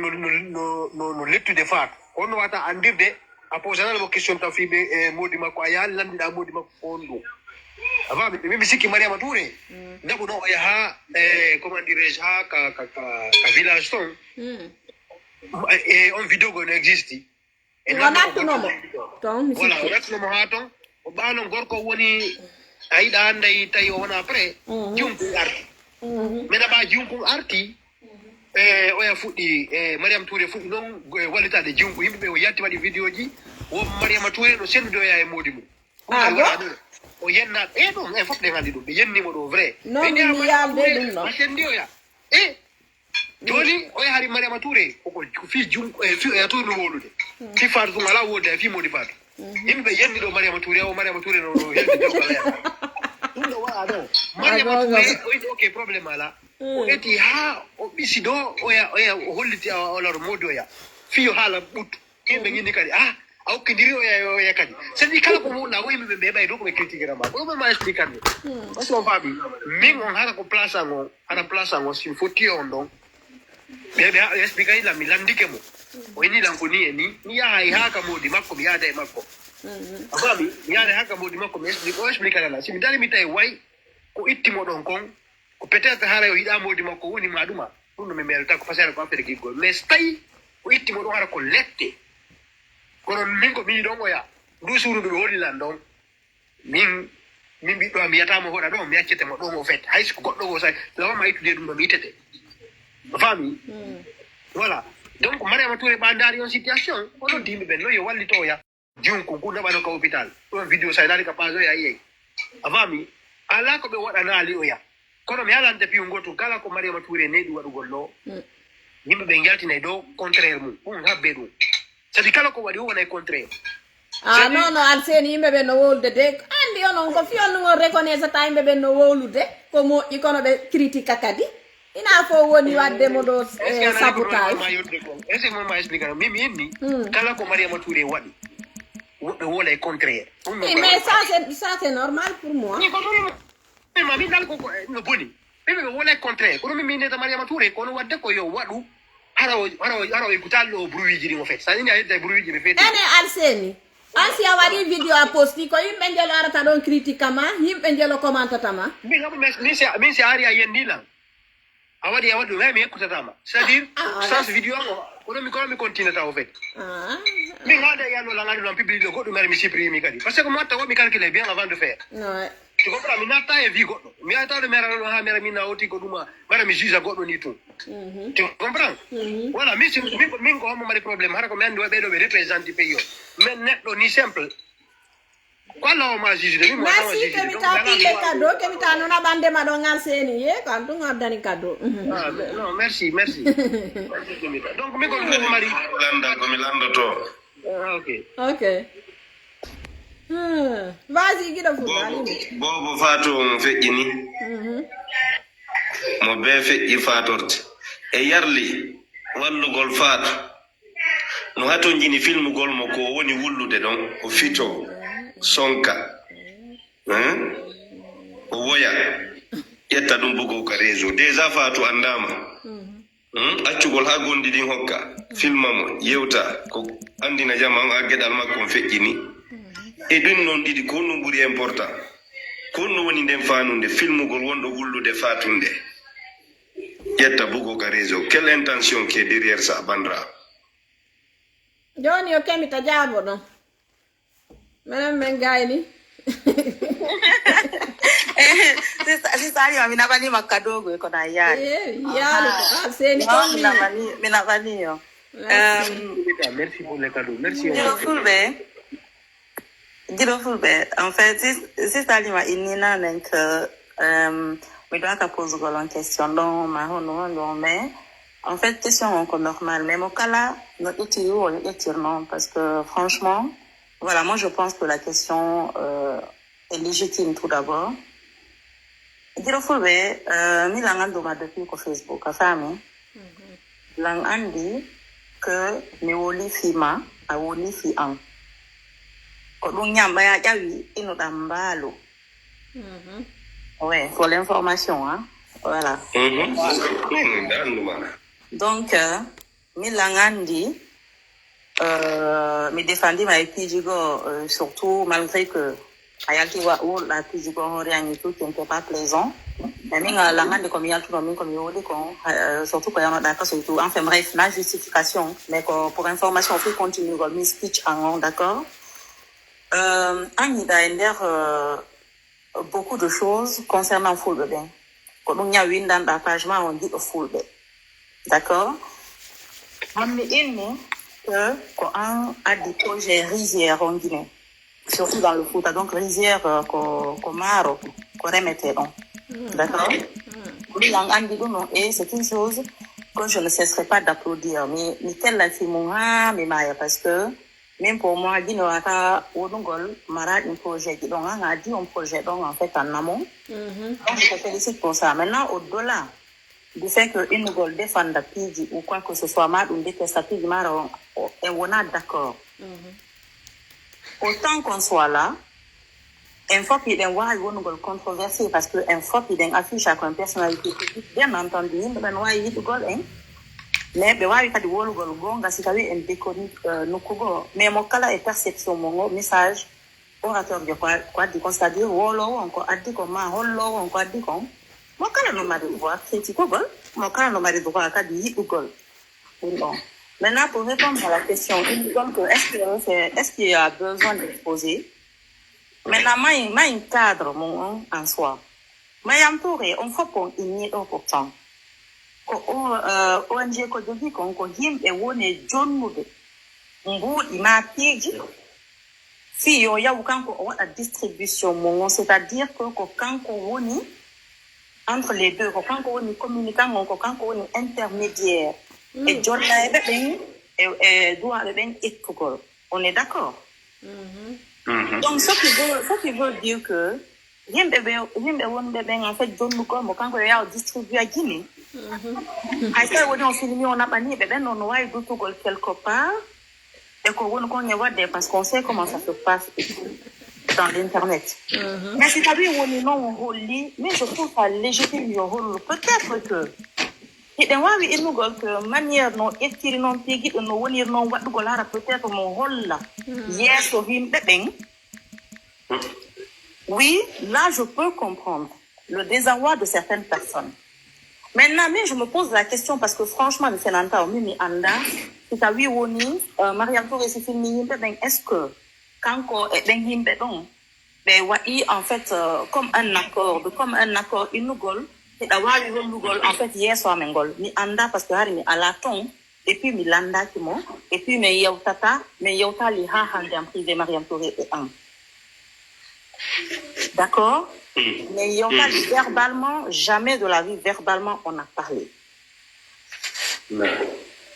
no lettude faatu honno wawata andirde a posanal mo question taw fiɓe modi makko a yaali landiɗa modi makko ko on ɗum avant mi sikki mariama touré naɓu ɗo o yaha comment dirais je ha ka village ton on vidéo go no existe voilà o nattunomo ha ton o ɓaano gorko woni a yiɗa anday tawi o wona après junkum arti mena ɓa junkum arti oya fuɗɗi mariama touré fuɗɗi noon wallitade junku yimɓeɓe o yatti waɗi vidéo ji wo mariama touré no sennudoya e modi mum o yenna ɗum fof ɗe gandi ɗum ɓe yennimo ɗo vrai a sendiyoya joni o yahari mariama touré koko fi junko a touré no wolude fi faatu tum ala wolude fi modi faatu yimɓe yenni ɗo mariama touré o mariama touré no heldi jogala ɗum ɗo waɗa ɗo mariama touré o yiɗi ok probléme ala o eti ha o ɓisi ɗo oya o holliti olaro modi oya fiyo haala ɓuttu yimɓe gindi kadi a hokkidiri oya kadi sadi kala ko wonɗa ko yimɓeɓe mbeɓay ɗo koɓe critiquera ma ɗo ma explique ande parce que on faami min on hara ko place an o hara place an o sin fotti on ɗon ɓe explique ila mi landike mo o inilan ko ni e ni mi yaha e haka modi makko mi yaada e makko a faami mi yaada e haka modi makko mi explique o explique ala si mi dari mi tawi way ko ittimo ɗon kon ko peut être hara o yiɗa modi makko woni ma ɗuma ɗum no mi melta ko pasare ko affaire giggol mais so tawi ko ittimo ɗon hara ko lette kono min ko mi ɗon oya ndu suudu ɓe holilan ɗon min ɓiɗɗo am wiyatamo hoɗa ɗon mi accetemo ɗon o fait hayso goɗɗo o sa lawama ittude ɗum ɗo mi ittete a faami voilà donc mariama touré ɓa daari on situation o noddi yimɓe ɓen noon yo wallitoya junko ngu naɓano ka hôpital ɗon vidéo sa daari ka page oya yiyey a faami ala ko ɓe waɗanaali oya kono mi halante piyu gotu kala ko mariama touré neɗi waɗugol ɗo yimɓe ɓe jaltinay ɗo contraire mum ɗum habbe ɗum sadi kala ko waɗi o wonay contraire non alseni yimɓe ɓe no wolude de andi onon ko fiyonnugol reconnaissata yimɓe ɓe no wolude ko moƴƴi kono ɓe critique kadi ina fo woni waddemo ɗo sabotage est ce que mon ma explique no mimi yenni kala ko mariama touré waɗi woɓɓe wolay contraire mais ça c'est normal pour moi min dal ko no boni ɓeɓe ɓe wolay contraire kono mimi neta mariama touré kono wadde ko yo waɗu hara o écoutal ɗo bruit ji ɗi o fait sa ini a yedda bruit ji ɓe feeti ene alseni an si a waɗi vidéo a posti ko yimɓe jelo arata ɗon critique ma yimɓe jelo commentata ma min si ari a yendilan a waɗi ɗum mi ekkutatama c'est à dire sens vidéo o kono mi continuata o fait min haade yallo langadi ɗon public ɗo goɗɗum are mi supprimi kadi par ce que mi watta womi calculé bien avant de faire tu comprends mi natta e vie goɗɗo mi yataɗo mera ɗo ha mera min nawoti ko ɗuma mara mi juge goɗɗo ni tun tu comprends voilà min ko hommo mari probléme hara ko mi andi ɓeɗo ɓe représente pays o mais neɗɗo ni simple ko Allah o ma juge de mi merci kemita pille cadeau kemita noon aɓandema ɗo ngal seni ye kan ɗum addani cadeau non merci donc min ko mari komi landoto ok vas-y guiɗo bobo fatou mo feƴƴini mo be feƴƴi fatorte e yarli wallugol faatu no hato jini filmugol mo ko woni wullude ɗon o fito sonka o woya ƴetta ɗum bugo ka réseau déjà faatu andama accugol ha gondi ɗin hokka filmamo yewta ko andina jama on a gueɗal makko on feƴƴini e ɗum noon ɗiɗi ko ɗum ɓuuri important ko ɗum woni nden fanunde filmugol wonɗo wullude fatunde ƴetta bugo ka réseau quelle intention qui est derrière ça bandra joni o kemita jaabo ɗon minen min gayni sista alima mi naɓanima kadogo kono a yaari yaali ko seni mi naɓani yo merci pour les cadeaux merci Guido Fulbe, en fait, c'est ça qui m'a inné que je dois te poser une question mais en fait question encore normale mais mon cas là non parce que franchement voilà moi je pense que la question est légitime tout d'abord. Guido Fulbe, mi langan doma depuis ko Facebook a fami lang andi que mi woli fima a woli fi an ko ɗum ñamba ya ƴawi ino ɗam mbaalo ouais pour l'information hein Voilà. Donc, Milangandi, me défendit ma Pijigo, surtout malgré que Ayaltiwa ou la Pijigo rien tout qui n'était pas plaisant. Mais la main de combien tout le monde comme surtout quand on a d'accord surtout. Enfin bref, la justification. Mais pour information, on peut continuer le speech en d'accord. Un beaucoup de choses concernant full bien. Quand on y a une dans l'attachement, on dit full bien. D'accord? On met une que quand on a des projets rizières en Guinée, surtout dans le foot, donc rizières qu'on maro, qu'on remettait donc. D'accord? Et c'est une chose que je ne cesserai pas d'applaudir. Mais quelle la mais parce que même pour moi, Guinée a un projet, donc on a dit un projet donc en fait en amont. Donc je te félicite pour ça. Maintenant, au-delà du fait qu'une nouvelle défendre la PID ou quoi que ce soit, on déteste la PID, et on est d'accord. Autant qu'on soit là, il faut qu'il y ait une controversie parce que il faut qu'il y ait une affiche à une personnalité publique, bien entendu, mais il y a des mais mon cas est perception, mon message, orateur de quoi, c'est-à-dire, encore a dit comment, encore a dit comment, mon cas n'a pas de droit, critique, mon cas n'a pas de droit à dire, maintenant, pour répondre à la question, est-ce qu'il y a besoin d'exposer? Maintenant, moi, un cadre, mon en soi. Moi, entouré, on faut qu'on y ait pourtant. ONG Kododi, qu'on dit, et on est John Moudé. On il m'a piégé. Si il y a une distribution, c'est-à-dire que quand on est entre les deux, quand on est communicant, quand on est intermédiaire, et John et doit être on est d'accord? Donc, ce qui veut dire que, en fait, John Moukom, quand on est distribué à Guinée, on a pas on va quelque part, et qu'on parce qu'on sait comment ça se passe dans l'internet. Mais c'est à dire on est mais je trouve ça légitime peut-être que et que manière non étirer non pigi non wonir non wat ko lara peut-être mon rôle là yes of him oui là je peux comprendre le désarroi de certaines personnes. Maintenant mais je me pose la question parce que franchement le sénateur Mimi Anda c'est à oui woni Mariam Touré c'est fini est-ce que quand on est ben en fait comme un accord inugol et d'avoir en fait hier soir mengol mi anda parce que hari mi alaton et puis mi landa kimo et puis me yautata me yautali ha hande en privé Mariam Touré et un d'accord mais yautali verbalement jamais de la vie verbalement on a parlé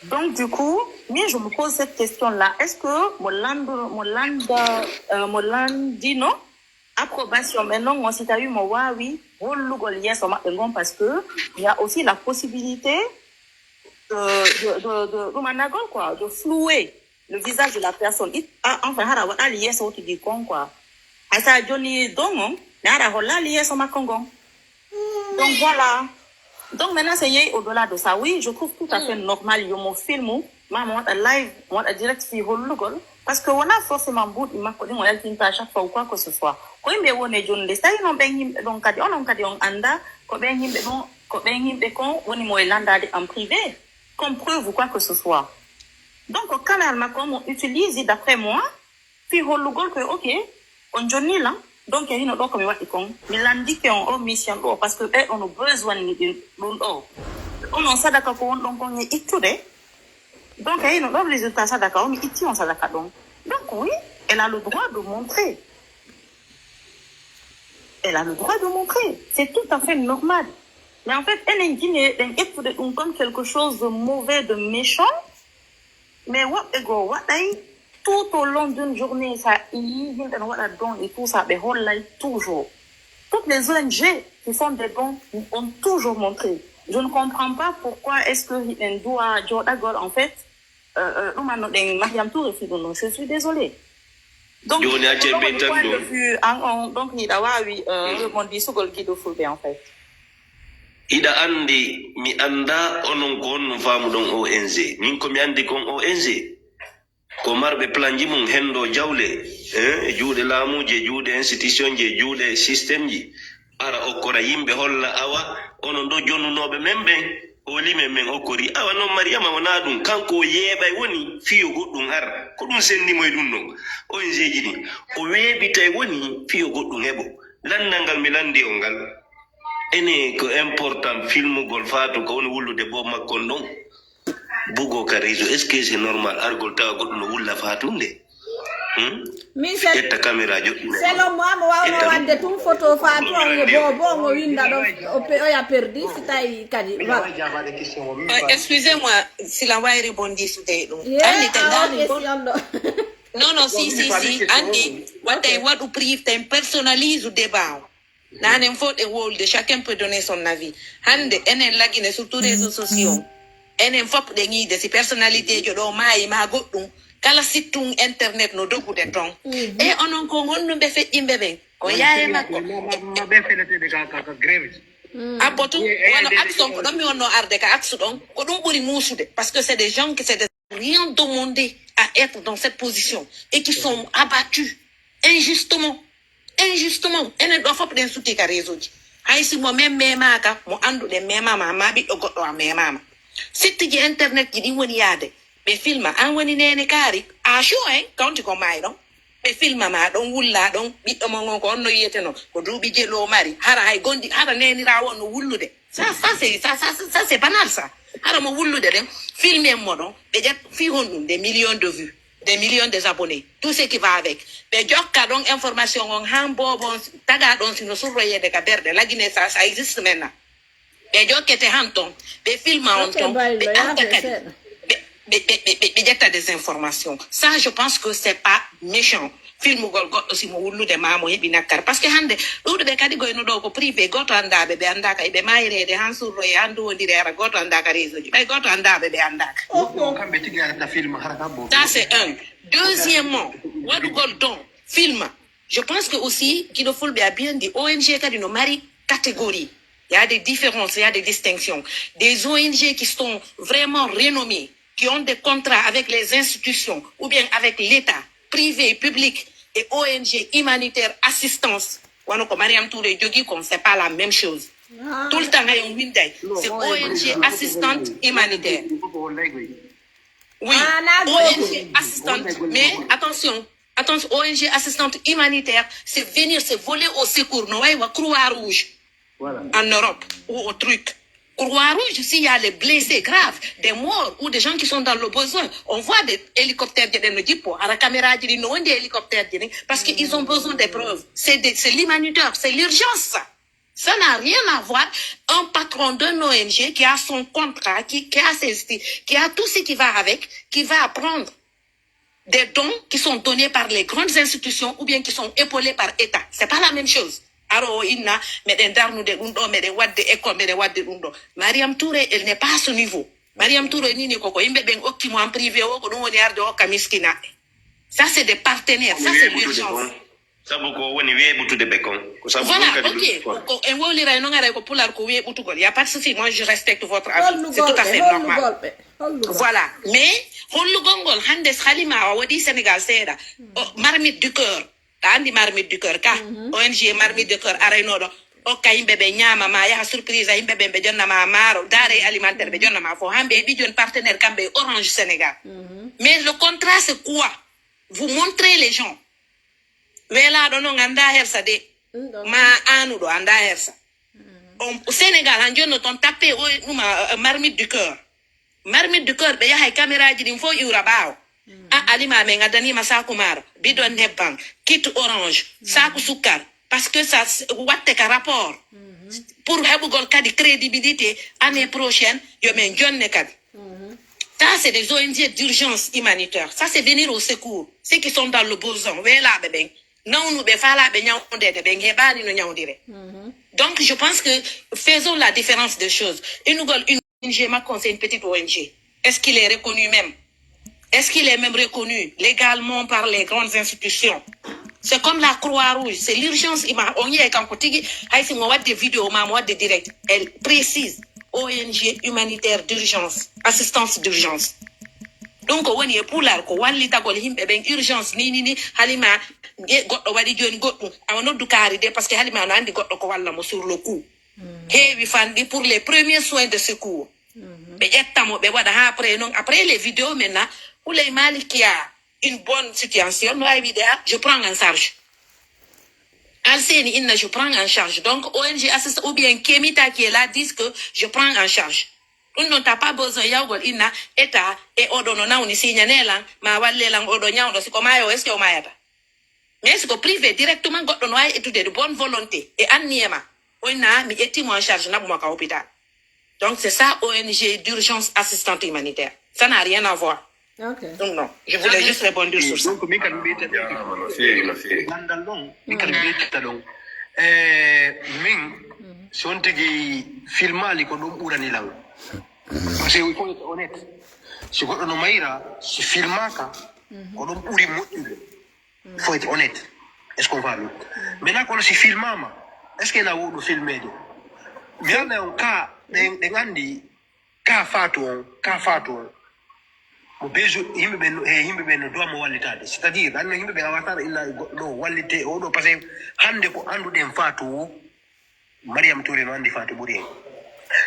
donc du coup je me pose cette question là est-ce que Molandino approbation maintenant on s'est eu mon oui parce que il y a aussi la possibilité de flouer le visage de la personne enfin quoi Johnny donc voilà donc maintenant c'est au-delà de ça oui je trouve tout à fait normal il y a mon film maman live moi direct sur parce que on a forcément bout il m'a connu on a à chaque fois ou quoi que ce soit quand il on est John les ça ils n'ont donc on anda ko ben himbe kon woni mo landa en privé comme preuve ou quoi que ce soit donc quand on utilise d'après moi puis holugol que OK on Johnny là donc il y a une comme wat ikon mais landi que on mission parce que on a besoin de on en ça d'accord donc on est étudié donc il y a une résultat ça d'accord mais ici on ça d'accord donc oui elle a le droit de montrer c'est tout à fait normal mais en fait elle est Guinée comme quelque chose de mauvais de méchant mais tout au long d'une journée ça et tout ça toujours toutes les ONG qui font des dons ont toujours montré je ne comprends pas pourquoi est-ce que doit en fait Mariam Touré je suis désolée donc donc il a rebondir sur le guide de Fulbe en fait ida andi mi anda onon ko on famu don ONG min ko mi andi kon ONG ko marbe planji mum hendo jawle juude laamuje juude institution je juude système ji ara okora yimbe holla awa onon do jonnunobe membe o lime men okori awa non mariama wona dum kanko yeebay woni fiyo goddum ar ko dum sendi moy dum no ONG ji ni o weebitay woni fiyo goddum hebo landal mi landi on gal ene ko important film gol faatu ko woni wullude bo makkon don bugo karizo est ce que c'est normal argol tawa goɗɗo no wulla fatunde min se ƴetta caméra joɗɗi selon moi mo wawno wadde tum photo faatu on yo bo mo winda ɗo oya perdi si tawi kadi voilà excusez-moi sila wawi rebondi sude ɗum andi question ɗo non si andi waɗay waɗu prive ten personnalise débat o nanen fo ɗe wolde chacun peut donner son avis hande enen laggine surtout réseaux sociaux enen fop ɗe ñiide si personnalité jo ɗo maayi ma goɗɗum kala sittum internet no doggude ton e onon ko gonɗumɓe feƴƴimɓe ɓen ko yaye makko abbotu wono axe on ko ɗon mi wonno arde ka axe ɗon ko ɗum ɓuri muusude par ce que c'est des gens qui c'est des rien demandé à être dans cette position et qui sont abattus injustement enen ɗo fop ɗen sutti ka réseau ji hay si mo men memaka mo anduɗe memama ma ɓiɗɗo goɗɗo a memama site ji internet ji ɗin woni yaade ɓe filma an woni nene kaari a show en kawti ko maayi ɗon ɓe filma ma ɗon wulla ɗon ɓiɗɗo mon on ko on no yiyete no ko duuɓi jelo mari hara hay gondi hara nenirawo on no wullude ça c'est banal ça hara mo wullude ɗen filme mo ɗon ɓe ƴet fi hon ɗum des millions de vues des millions de abonnés tout ce qui va avec ɓe jokka ɗon information on han bobon taga ɗon sino surroyede ka berɗe lagine ça existe maintenant ɓe jokkete han ton ɓe filma on ton ɓe arda kadi ɓe ƴetta des informations ça je pense que c'est pas méchant filmugol goɗɗo simo wullude ma mo heɓi nakkar par ce que hande ɗuɗuɓe kadi goyno ɗo ko privé goto andaɓe ɓe andaka eɓe mayirede han surroye han duwodiri ara goto andaka réseau ji ɓay goto andaɓe ɓe andaka ça c'est un deuxièmement waɗugol don film je pense que aussi Guido Fulɓe a bien dit ONG kadi no mari catégorie. Il y a des différences, il y a des distinctions. Des ONG qui sont vraiment renommées, qui ont des contrats avec les institutions ou bien avec l'État, privé, public, et ONG humanitaire, assistance. Mariam Touré, c'est pas la même chose. Tout le temps, c'est ONG assistante humanitaire. Oui, ONG assistante. Mais attention, ONG assistante humanitaire, c'est venir se voler au secours. Nous voyons Croix-Rouge. Voilà. En Europe ou au truc. Croix-Rouge, s'il y a les blessés graves, des morts ou des gens qui sont dans le besoin, on voit des hélicoptères de Nodipo, à la caméra, des hélicoptères, parce qu'ils ont besoin des preuves. C'est l'humanitaire, c'est l'urgence. Ça n'a rien à voir. Un patron d'un ONG qui a son contrat, qui a tout ce qui va avec, qui va prendre des dons qui sont donnés par les grandes institutions ou bien qui sont épaulés par l'État. C'est pas la même chose. Aro inna meɗen darnude ɗum ɗo meɗen wadde école meɗen wadde ɗum ɗo Mariam Touré elle n'est pas à ce niveau. Mariam Touré nini koko yimɓe ɓen okkimo en privé o ko ɗum woni arde hokka miskinaɓe. Ça c'est des partenaires, ça c'est l'urgence. Sabu ko woni weeɓutude ɓe kon. Voilà, ok. En wolira non ara ko pular ko weeɓutugol. Y a pas de souci, moi je respecte votre avis. C'est tout à fait normal. Voilà, mais hollugol ngol hande Halima a waɗi Sénégal seeɗa. Marmite du cœur. Andi marmite du cœur ka ONG marmite du cœur araynoɗo okka yimɓe ɓe ñaama ma yaha surprise a yimɓe ɓe ɓe jonnama maaro denrée alimentaire ɓe jonnama fo hamɓe heɓi joni partenaire kamɓe Orange Sénégal. Mais le contrat c'est quoi? Vous montrez les gens welaɗo noon anda hersa de ma anuɗo anda hersa au Sénégal han joni ton tappe o ɗuma marmite du cœur ɓe yahay caméra ji ɗin fo iwra ɓaawo alima men gadanima saku maro bidon nebban kit orange saku sukkar parce que ça watte ka rapport pour heɓugol kadi crédibilité année prochaine yo men jonne kadi ça c'est des ONG d'urgence humanitaire ça c'est venir au secours ceux qui sont dans le besoin welaɓe ɓen nawnuɓe faalaɓe ñawdede ɓen heɓani no ñawdire donc je pense que faisons la différence des choses inugol une ONG makko c'est une petite ONG est-ce qu'il est reconnu même? Est-ce qu'il est même reconnu légalement par les grandes institutions? C'est comme la Croix-Rouge, c'est l'urgence. On y est quand on dit, on voit des vidéos, on voit des directs. Elle précise ONG humanitaire d'urgence, assistance d'urgence. Donc, on est pour la urgence, ni, halima, got wadi joni goɗɗum awa noddu kaari parce que halima no andi goɗɗo ko walla mo sur le coup heewi fandi pour les premiers soins de secours ɓe ƴettamo ɓe waɗa ha après non après les vidéos maintenant Ouley Malik qui a une bonne situation no wawi wiide je prends en charge Alseni inna je prends en charge donc ONG assiste ou bien Kemita qui est là disent que je prends en charge ɗum non t'as pas besoin yawgol inna état e oɗo no nawni signanelan ma wallelan oɗo ñawɗo siko mayo est ce que o mayata mais c'est que privé directement goɗɗo no wawi étude de bonne volonté et anniyema oyna mi ƴettimo en charge naɓuma ka hôpital donc c'est ça ONG d'urgence assistante humanitaire ça n'a rien à voir donc non je voulais juste répondre sur ça donc min kadi mbiyete gandal ɗon min kadi mbiyetita ɗon min si on tigi filmali ko ɗum ɓurani lan parce que il faut être honnête si goɗɗo no mayra si filmaka ko ɗum ɓuri moƴƴude il faut être honnête. Est-ce qu'on va? Maintenant qu'on si filmama, est-ce qu'il y a un filmé? Mais il y a un cas, des cas fatou, c'est-à-dire, parce que hande ko andu den fatou, Mariam Touré no andi fatou buri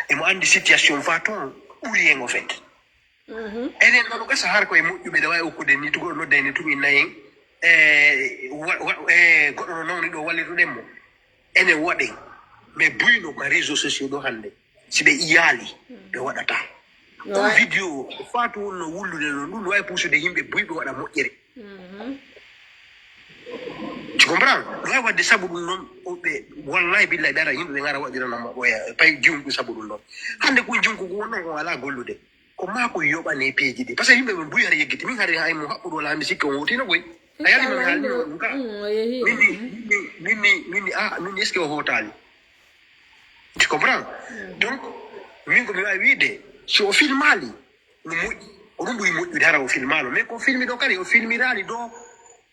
et mo andi situation fatou buri en fait. Enen no ko sa har ko e mujjube da way okude ni tugo no dayni tumi nayen goɗɗo nawni ɗo wallituɗen mo ene waɗe mais buyno ma réseaux sociaux ɗo hannde si ɓe iyaali ɓe waɗata ɗon vidéo faatu wonno wullude no ɗum no wawi pusude yimɓe buyɓe waɗa moƴƴere tu comprends no wawi wadde sabu ɗum noon ɓe wallahi billahi ɓe ara yimɓe ɓe gara waɗiranama ɓoya pay jungu sabu ɗum noon hannde ko jungu ko wonnon ko wala gollude ko maako yoɓane peeji ɗi par ce que yimɓe ɓe buyi hara yeggiti min hare hay mo haɓɓuɗo wala hande sikka on wotino koy ayali man hali non ka minni est-ce que o hotali tu comprends donc min ko mi wawi wiide si o filmali no moƴƴi o ɗum ɓuri moƴƴude hara o filmalo mais ko filmi ɗo kadi o filmirali ɗo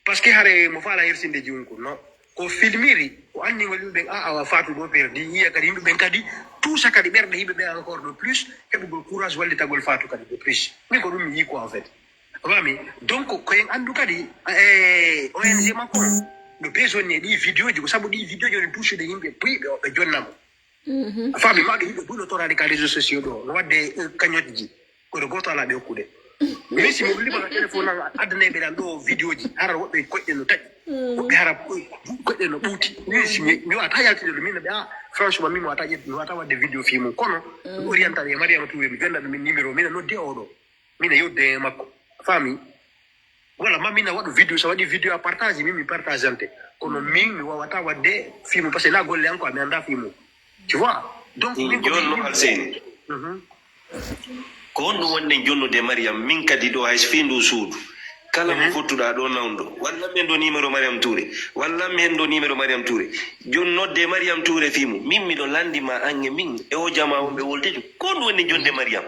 par ce que hare mo faala hersinde junko non ko filmiri o anndingol yimɓe awa faatu ɗo perdi yiya kadi yimɓe ɓen kadi tousa kadi ɓerɗe yimɓe ɓe encore de plus heɓugol courage wallitagol faatu kadi de plus min ko ɗum mi yii ko en fait wami donc koyen andu kadi ONG makko no besoin ɗi vidéo ji ko sabu ɗi vidéo ji ne touche de yimɓe buyɓe oɓe jonnamo a faami maɗo yimɓe buyno torade ka réseaux sociaux ɗo no wadde cagnotte ji koɗo goto ala ɓe hokkude mais si mo limaga téléphone an addaneɓe ɗan ɗo vidéo ji hara woɓɓe koƴƴe no taƴi woɓɓe hara koƴƴe no ɓuuti mi wata yaltide ɗo min ɓe franchement min mi wata wadde vidéo fi mum kono mi orientade e Mariama Touré mi jonnaɓe min numéro mina nodde oɗo mina yodde makko fami voilà mamina waɗu vidéo so waɗi vidéo a partage min mi partageante kono min mi wawata wadde film parce que la golle an ko mi anda film tu vois donc min jonno Alseni ko on ɗum wonde jonnude Mariam min kadi ɗo hay findu suudu kala mo fottuɗa ɗo nawɗo walla mi hen ɗo numéro Mariam Touré walla mi hen ɗo numéro Mariam Touré joni nodde Mariam Touré fimu min miɗo landima ange min e o jama wonɓe woldejo ko ɗum wonde jonde Mariam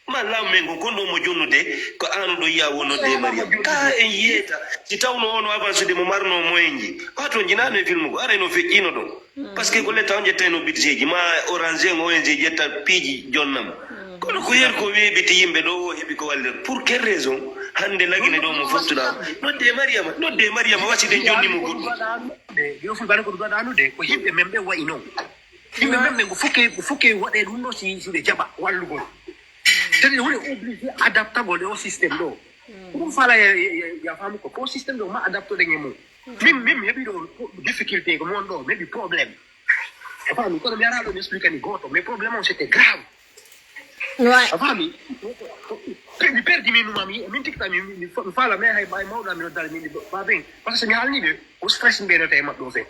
ma law men ko gonɗo mo jonnude ko anu ɗo yiya wonode Mariam ka en yiyeta si tawno ono avancude mo marno moyen ji wato jinano e film ko ara no feƴƴino ɗon par ce que ko letta on jettayno budget ji ma orange en ONG ƴetta piiji jonnam kono ko yer ko weeɓiti yimɓe ɗo o heeɓi ko wallir pour quelle raison hande lagine ɗo mo fottuɗa nodde Mariama waside jonnimo goɗɗum yo fulbane ko ɗum waɗa andude ko yimɓe men ɓe wayi noon yimɓe men ɓe ko fokke waɗe ɗum ɗo si ɓe jaɓa wallugol c'est-à-dire on est obligé adaptagol au système ɗo ɗum fala ya famu ko système ɗo ma adapto ɗe mum min mi heɓi ɗo difficulté ko mon ɗo mi heɓi probléme a faami kono mi araɗo mi explique ni goto mais probléme on c'était grave a faami mi perdi min min tikta mi fala mais hay mawɗa mi noddal min ba ben par ce que mi haalniɓe ko stress mbiyetata e maɓɓe o fait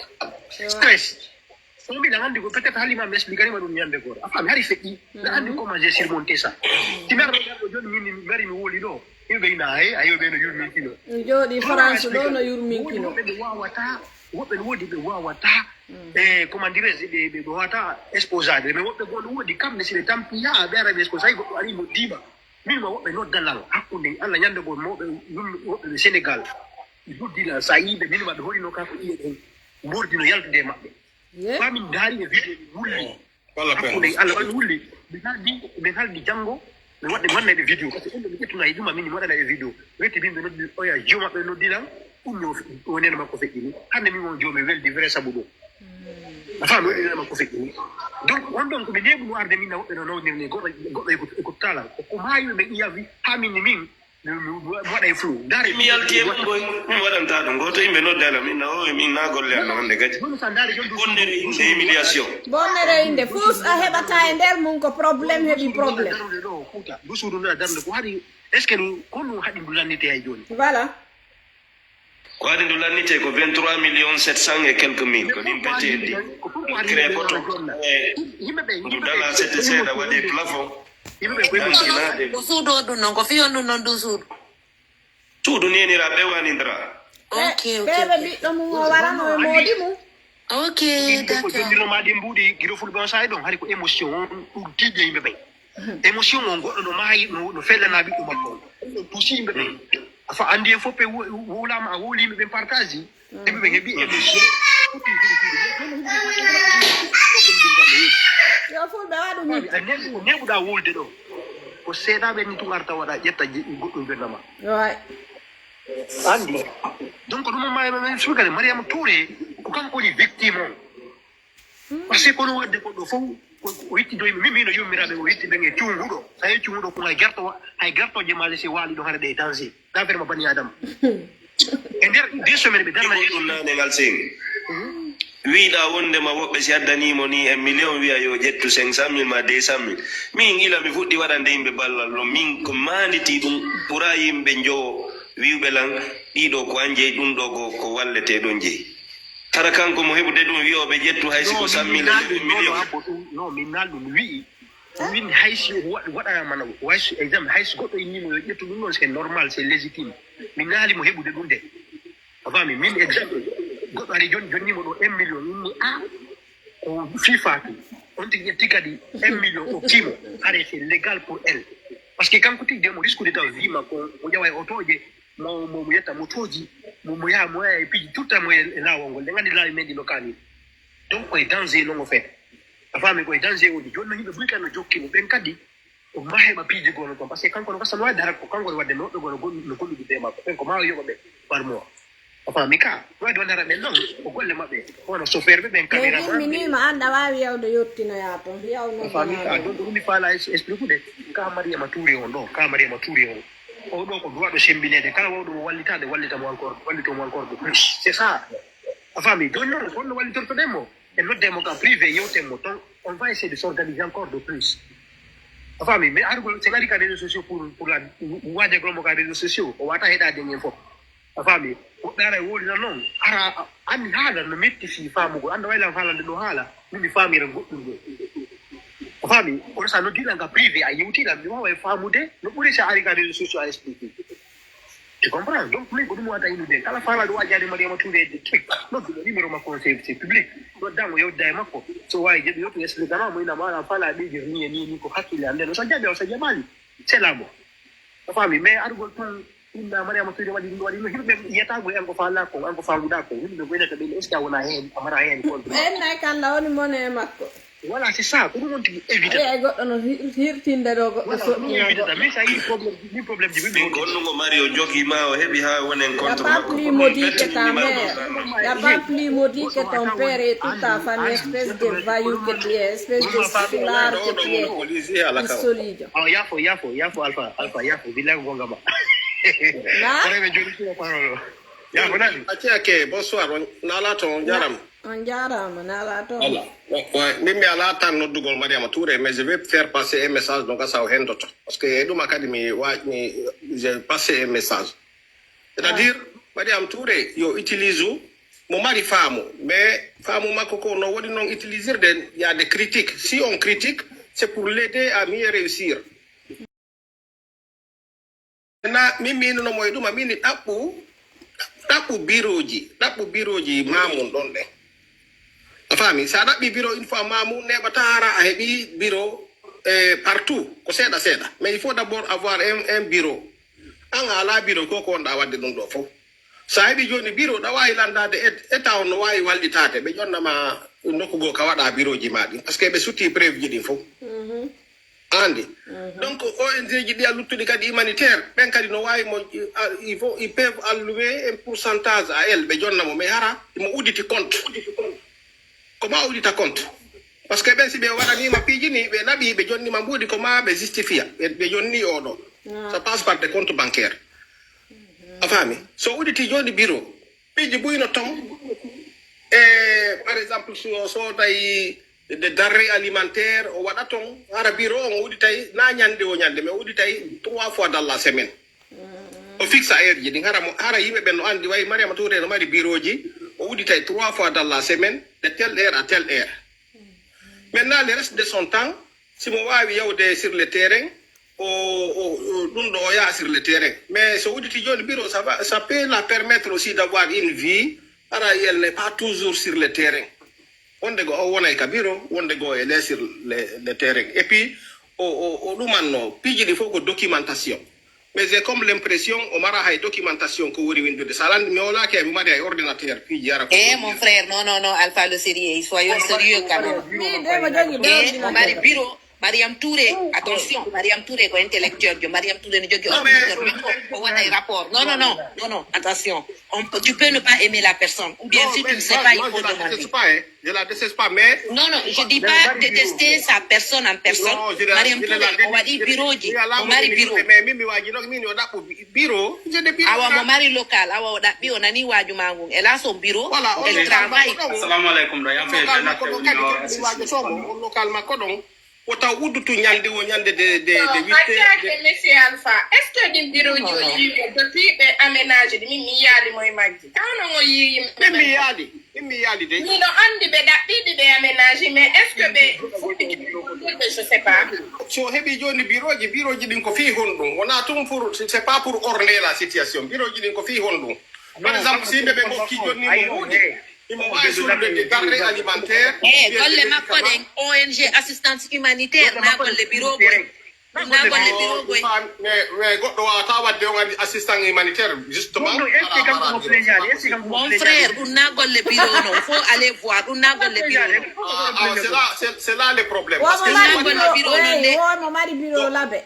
stress so mbiɗa anndi ko peut être halima mi expliquanima ɗum ñande goto a faami hari feƴƴi mi anndi comment j'ai surmonté ça si mi arɗo joni min ngari mi wooli ɗo yimɓe ina ayoɓe no yurminkino jooɗi France ɗo no yurminkino woɓɓe ɓe wawata woɓɓe no woodi ɓe wawata e comment dirais je ɓe wawata exposade mais woɓɓe goo no woodi kamɓe si ɓe tampi yaa ɓe ara ɓe exposé hay goɗɗo ari mo diima min ma woɓɓe noddalal hakkunde Allah ñande goo woɓɓe ɓe Sénégal Budila sayibe min wadde holino ka ko iye den mordino yaltude mabbe famin daari e video wulli hakkunde Allah wan wulli mi haldi jango mi wadde wannede video parce que mi ƴettuna e ɗuma min mi waɗana e video wetti bimɓe noddi oya jio maɓɓe noddiran ɗum wonene makko feƴƴini hande min won joomi weldi vrai sabu ɗo a faami wonene makko feƴƴini donc on ɗon komi neɓuno arde min na woɓɓe no nawdirni goɗɗo eko tala ko maayi ɓe iyawi ha minni min waɗa e flou dari mi yalti e boy mi waɗanta ɗum goto yimɓe noddala min na o min na golle an hande kadi bonnere inde humiliation bonnere inde fus a heɓata e nder mum ko probléme heeɓi probléme ɗo kuuta du suudu nda darde ko haɗi est ce que ko ɗum haɗi ndu lannite hay joni voilà ko haɗi ndu lannite ko 23 millions 700 et quelques mille ko ɗin petteɗi crée photo ndu dala sette seeɗa waɗi plafond ko suudu o ɗum noon ko fiyon ɗum noon ɗum suudu suudu nenira ɓewanidra ɓeɓe ɓiɗɗo mum o warano e moodi mum ok d'accord jondirnoma ɗi mbuuɗi guiɗo fulɓe on sahi ɗon haɗi ko émotion on ɗum tiiɗe yimɓe ɓay émotion on goɗɗo no maayi no fellana ɓiɗɗo makko ɗum tuusi yimɓe ɓay afa andi en fof ɓe wulama a wowli yimɓe ɓen partage yimɓe ɓe heeɓi émotion yo fulɓe waɗu ñiɗ neɓuɗa wolde ɗo ko seeɗaɓe ni tun arta waɗa ƴetta goɗɗum bennama way andi donc ɗum ma sugane mariama touré ko kanko woni victime on par ce que kono wadde goɗɗo fof o yettido yimɓe min mino yummiraɓe o yetti ɓen e cuunguɗo sa yi cuunguɗo ko hay gartoje maje se waali ɗo hade ɗe danger d'affaire ma bani adama e nder 2 semaines ɓe darnaje ɗum nanegal seeni wiiɗa wondema woɓɓe si addanimo ni en million wiya yo ƴettu 500 000 ma 200 000 min ila mi fuɗɗi waɗande yimɓe ballal no min ko manditi ɗum ɓura yimɓe jo wiwɓe lan ɗiɗo ko an jeeyi ɗum ɗo ko wallete ɗon jeeyi tara kanko mo heɓude ɗum wiyoɓe ƴettu haysi ko 100 000 million non min naal ɗum wi'i min haysi waɗanamana wayso exemple haysi goɗɗo innimo yo ƴettu ɗum ɗon c'est normal c'est légitime min naali mo heɓude ɗum de a fami min exemple goɗɗo ari jonnimo ɗo 1 million inni ko fifaki on tigi ƴetti kadi 1 million o timo are c'est légal pour elle par ce que kanko tigi de mo risque de taw vie makko mo ƴawa e otoje mo yetta motoji mo yaha mo yaya e piiji tutta mo e laawol ngol nde nganndi laawi men ɗi no kaani donc koye danger non o fait a faami koye danger oji joni no yimɓe ɓuri kan no jokkimo ɓen kadi o ma heɓa piiji gono toon par ce que kanko no gasa no wadde hara ko kanko no wadde no woɓɓe gono no golluɗi be makko ɓen ko ma yoɓa ɓe par mois a faami ka no wadde wandara ɓen noon o golle maɓɓe hono chauffeur ɓe ɓen caméra minima anda wawi yawde yettinoya toon a faami ka donc ɗumi faala explique de ka mariama touré on ɗo ka mariama touré on o ɗo ko duwaɗo sembinede kala wawɗo mo wallitade wallitamo encore de plus c'est ça a faami joni noon holno wallitortoɗenmo e noddemo kam privé yewtenmo ton on va essayer de s'organiser encore de plus a faami mais argol c'est gari ka réseaux sociaux pour la waade glombo ka réseaux sociaux o wata heɗade en fof a faami woɓɓe ara e woolina noon ara anni haala no metti fi faamugo anda waylan haalande ɗo haala mimi faamira goɗɗum ɗo a faami kono sa noddiɗan ka privé a yewtiɗan mi wawa e faamude no ɓuri sa ari ka réseaux sociaux a expliqué tu comprends donc min ko ɗum wata innude kala faalaɗo wajade mariama touré de truc nodduɗo numéro makko c'est public noddango yewdida e makko so wawi jeeɓi yottu expliquama mo inama ala faala ɓeygir ni e ni ko hakkille ande no so jaɓi o so jaɓali c'est lamo a faami mais argol ton inna mariama touré waɗi ɗum waɗi no himɓe yiyatago en ko faala ko an ko famuɗa ko yimɓe goynata ɓe est ce que a wona heen amara heen compte ennay kalla woni mone e makko voilà c'est ça ko ɗum won tigi évitata e goɗɗo no hirtinde ɗo goɗɗo soɗɗinaa min sa yi probléme ji ɓiɓe gonnugo mari o jogima o heɓi ha wonen contre pas plus maudit que ta mère y a pas plus maudit que ton père et toute ta famille espèce de vaillou que tu es espèce de soulard que tu es solide yafo alpha yafo billahi gongama koreɓe joni parole yafo nani acce bonsoir nala to jaram on jarama nala to min mi ala tan noddugol mariama touré mais je vais faire passer un message donc ça o hendoto parce que e ɗum akadi mi waɗni j'ai passé un message c'est à dire mariama touré yo utilise mo mari faamu mais faamu makko ko no waɗi noon utilisirde y a des critiques si on critique c'est pour l'aider à mieux réussir na min minonomo e ɗuma mini ɗaɓɓu biroji mamum ɗon ɗe a faami sa ɗaɓɓi bureau une fois mamum neɓata hara a heeɓi bureau partout ko seeɗa mais il faut d'abord avoir un bureau an ala bureau ko wonɗa wadde ɗum ɗo fof sa heɓi joni bureau ɗa wawi landade état on no wawi wallitade ɓe ƴonnama nokkugo ka waɗa bureau ji maɗi par ce que ɓe sutti prévu ji ɗin fof andi donc ONG ji ɗi a luttuɗi kadi humanitaire ɓen kadi no wawi mo ils peuvent allouer un pourcentage à elle ɓe jonnamo mais hara mo uditi compte ko ma udita compte par ce que ɓen si ɓe waɗanima piiji ni ɓe naɓi ɓe jonnima mbuudi ko ma ɓe justifia ɓe jonni oɗo ça passe par des comptes bancaires a faami so uditi joni bureau piiji buyno ton par exemple so tawi de denrées alimentaires o waɗa ton hara bureau on uditay na ñande o ñande mais uditay 3 fois dans la semaine o fixe heure ji ɗin hara yimɓe ɓen no andi wayi Mariama Touré no mari bureau ji o uditay 3 fois dans la semaine de telle heure à telle heure maintenant le reste de son temps simo wawi yawde sur le terrain ɗum ɗo o yaha sur le terrain mais so uditi joni bureau ça peut la permettre aussi d'avoir une vie hara elle n'est pas toujours sur le terrain wonde go o wonay ka bureau wonde go elle est sur le terrain et puis o ɗumanno piiji ɗi fof ko documentation mais j'ai comme l'impression o mara hay documentation ko woni windude sa landi mi wolaki mi mari hay ordinateur piiji yara mon frère non Alpha le sérieux soyons sérieux quand même mon mari bureau Mariam Touré, attention, Mariam Touré est intellectuel, Mariam Touré ne joue un rapport. Non, attention. Tu peux ne pas aimer la personne. Ou bien si tu ne sais pas, il faut demander. Je la déteste pas, mais... Non, je dis pas détester sa personne en personne. Mariam Touré, on va dire bureau, mon mari bureau. Mon mari local, elle a son bureau, elle travaille. Assalamu alaikum. Wota wudutu ñande o ñande de attaque monsieur Alpha est-ce que ɗin bureau ji o yiwi depuis ɓe aménagé ɗi min mi yaali moye majji tawno o yi min mi yaali de miɗo andi ɓe ɗaɓɓiɗi ɓe aménagé mais est ce que ɓe fuɗɗiɓe je sais pas so heɓi joni bureau ji ɗin ko fi honɗum wona tum pour c'est pas pour orner la situation bureau ji ɗin ko fi honɗum par exemple si ɓe gokki jonni mo wuudi imo wawi surde de denrées alimentaires golle makko ɗen ONG assistance humanitaire na golle bureau boy na golle bureau boy mais goɗɗo wawata wadde on andi assistant humanitaire justement mon frère ɗum na golle bureau non faut aller voir ɗum na golle bureau c'est là le problème mo mari bureau laɓe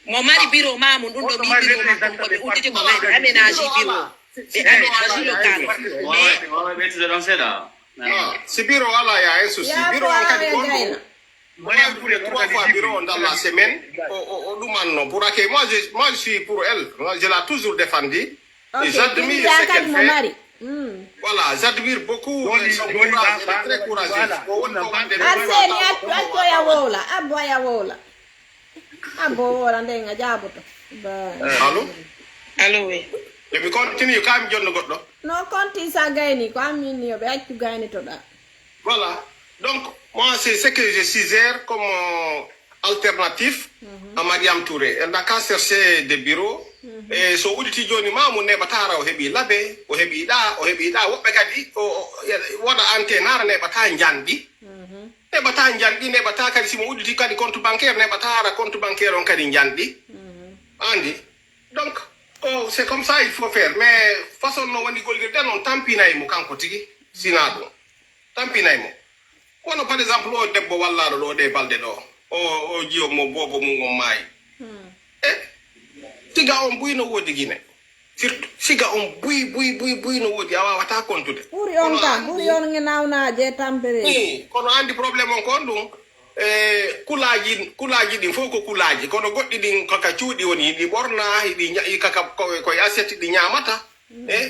mo mari bureau mamum ɗum ɗo mi bureau makko koɓe udditi ko ɓe aménagé bureau si bureau wala ya un souci bureau kadi gonɗo moyen pour les 3 fois bureau dans la semaine o ɗumanno pour que moi je suis pour elle je l'ai toujours défendu et j'admire ce qu'elle fait voilà j'admire beaucoup son courage elle est très courageuse arseni attoya wola abboya wola abbo wola ndenga jabuto allo oui mi continue kam jonno goɗɗo no conti sa gayni ko amini yo ɓe accu gaynitoɗa voilà donc moi c'est ce que je suggère comme alternative à Mariam Touré elle n'a qu'à chercher des bureaux et so uditi joni mamu neɓatara o heeɓi laabe o heeɓi ɗa woɓɓe kadi waɗa antenne hara neɓata janɗi neɓata kadi simo uditi kadi compte bancaire neɓata hara compte bancaire on kadi janɗi andi donc c'est comme ça il faut faire mais façon no woni golgirɗen on tampinaymo kanko tigi sina ɗum tampinaymo wono par exemple o debbo wallaɗo ɗo ɗe balɗe ɗo o jiyo mo bobo mum on maayi siga on buy no woodi guine surtout siga on buy no woodi a wawata kontude ɓuuri on ge nawnaje tampere kono andi probléme on kon ɗum kulaji ɗin fof ko kulaji kono goɗɗi ɗin kaka cuuɗi woni ɗi ɓorna hiɗi kaka koye assiette ɗi ñamata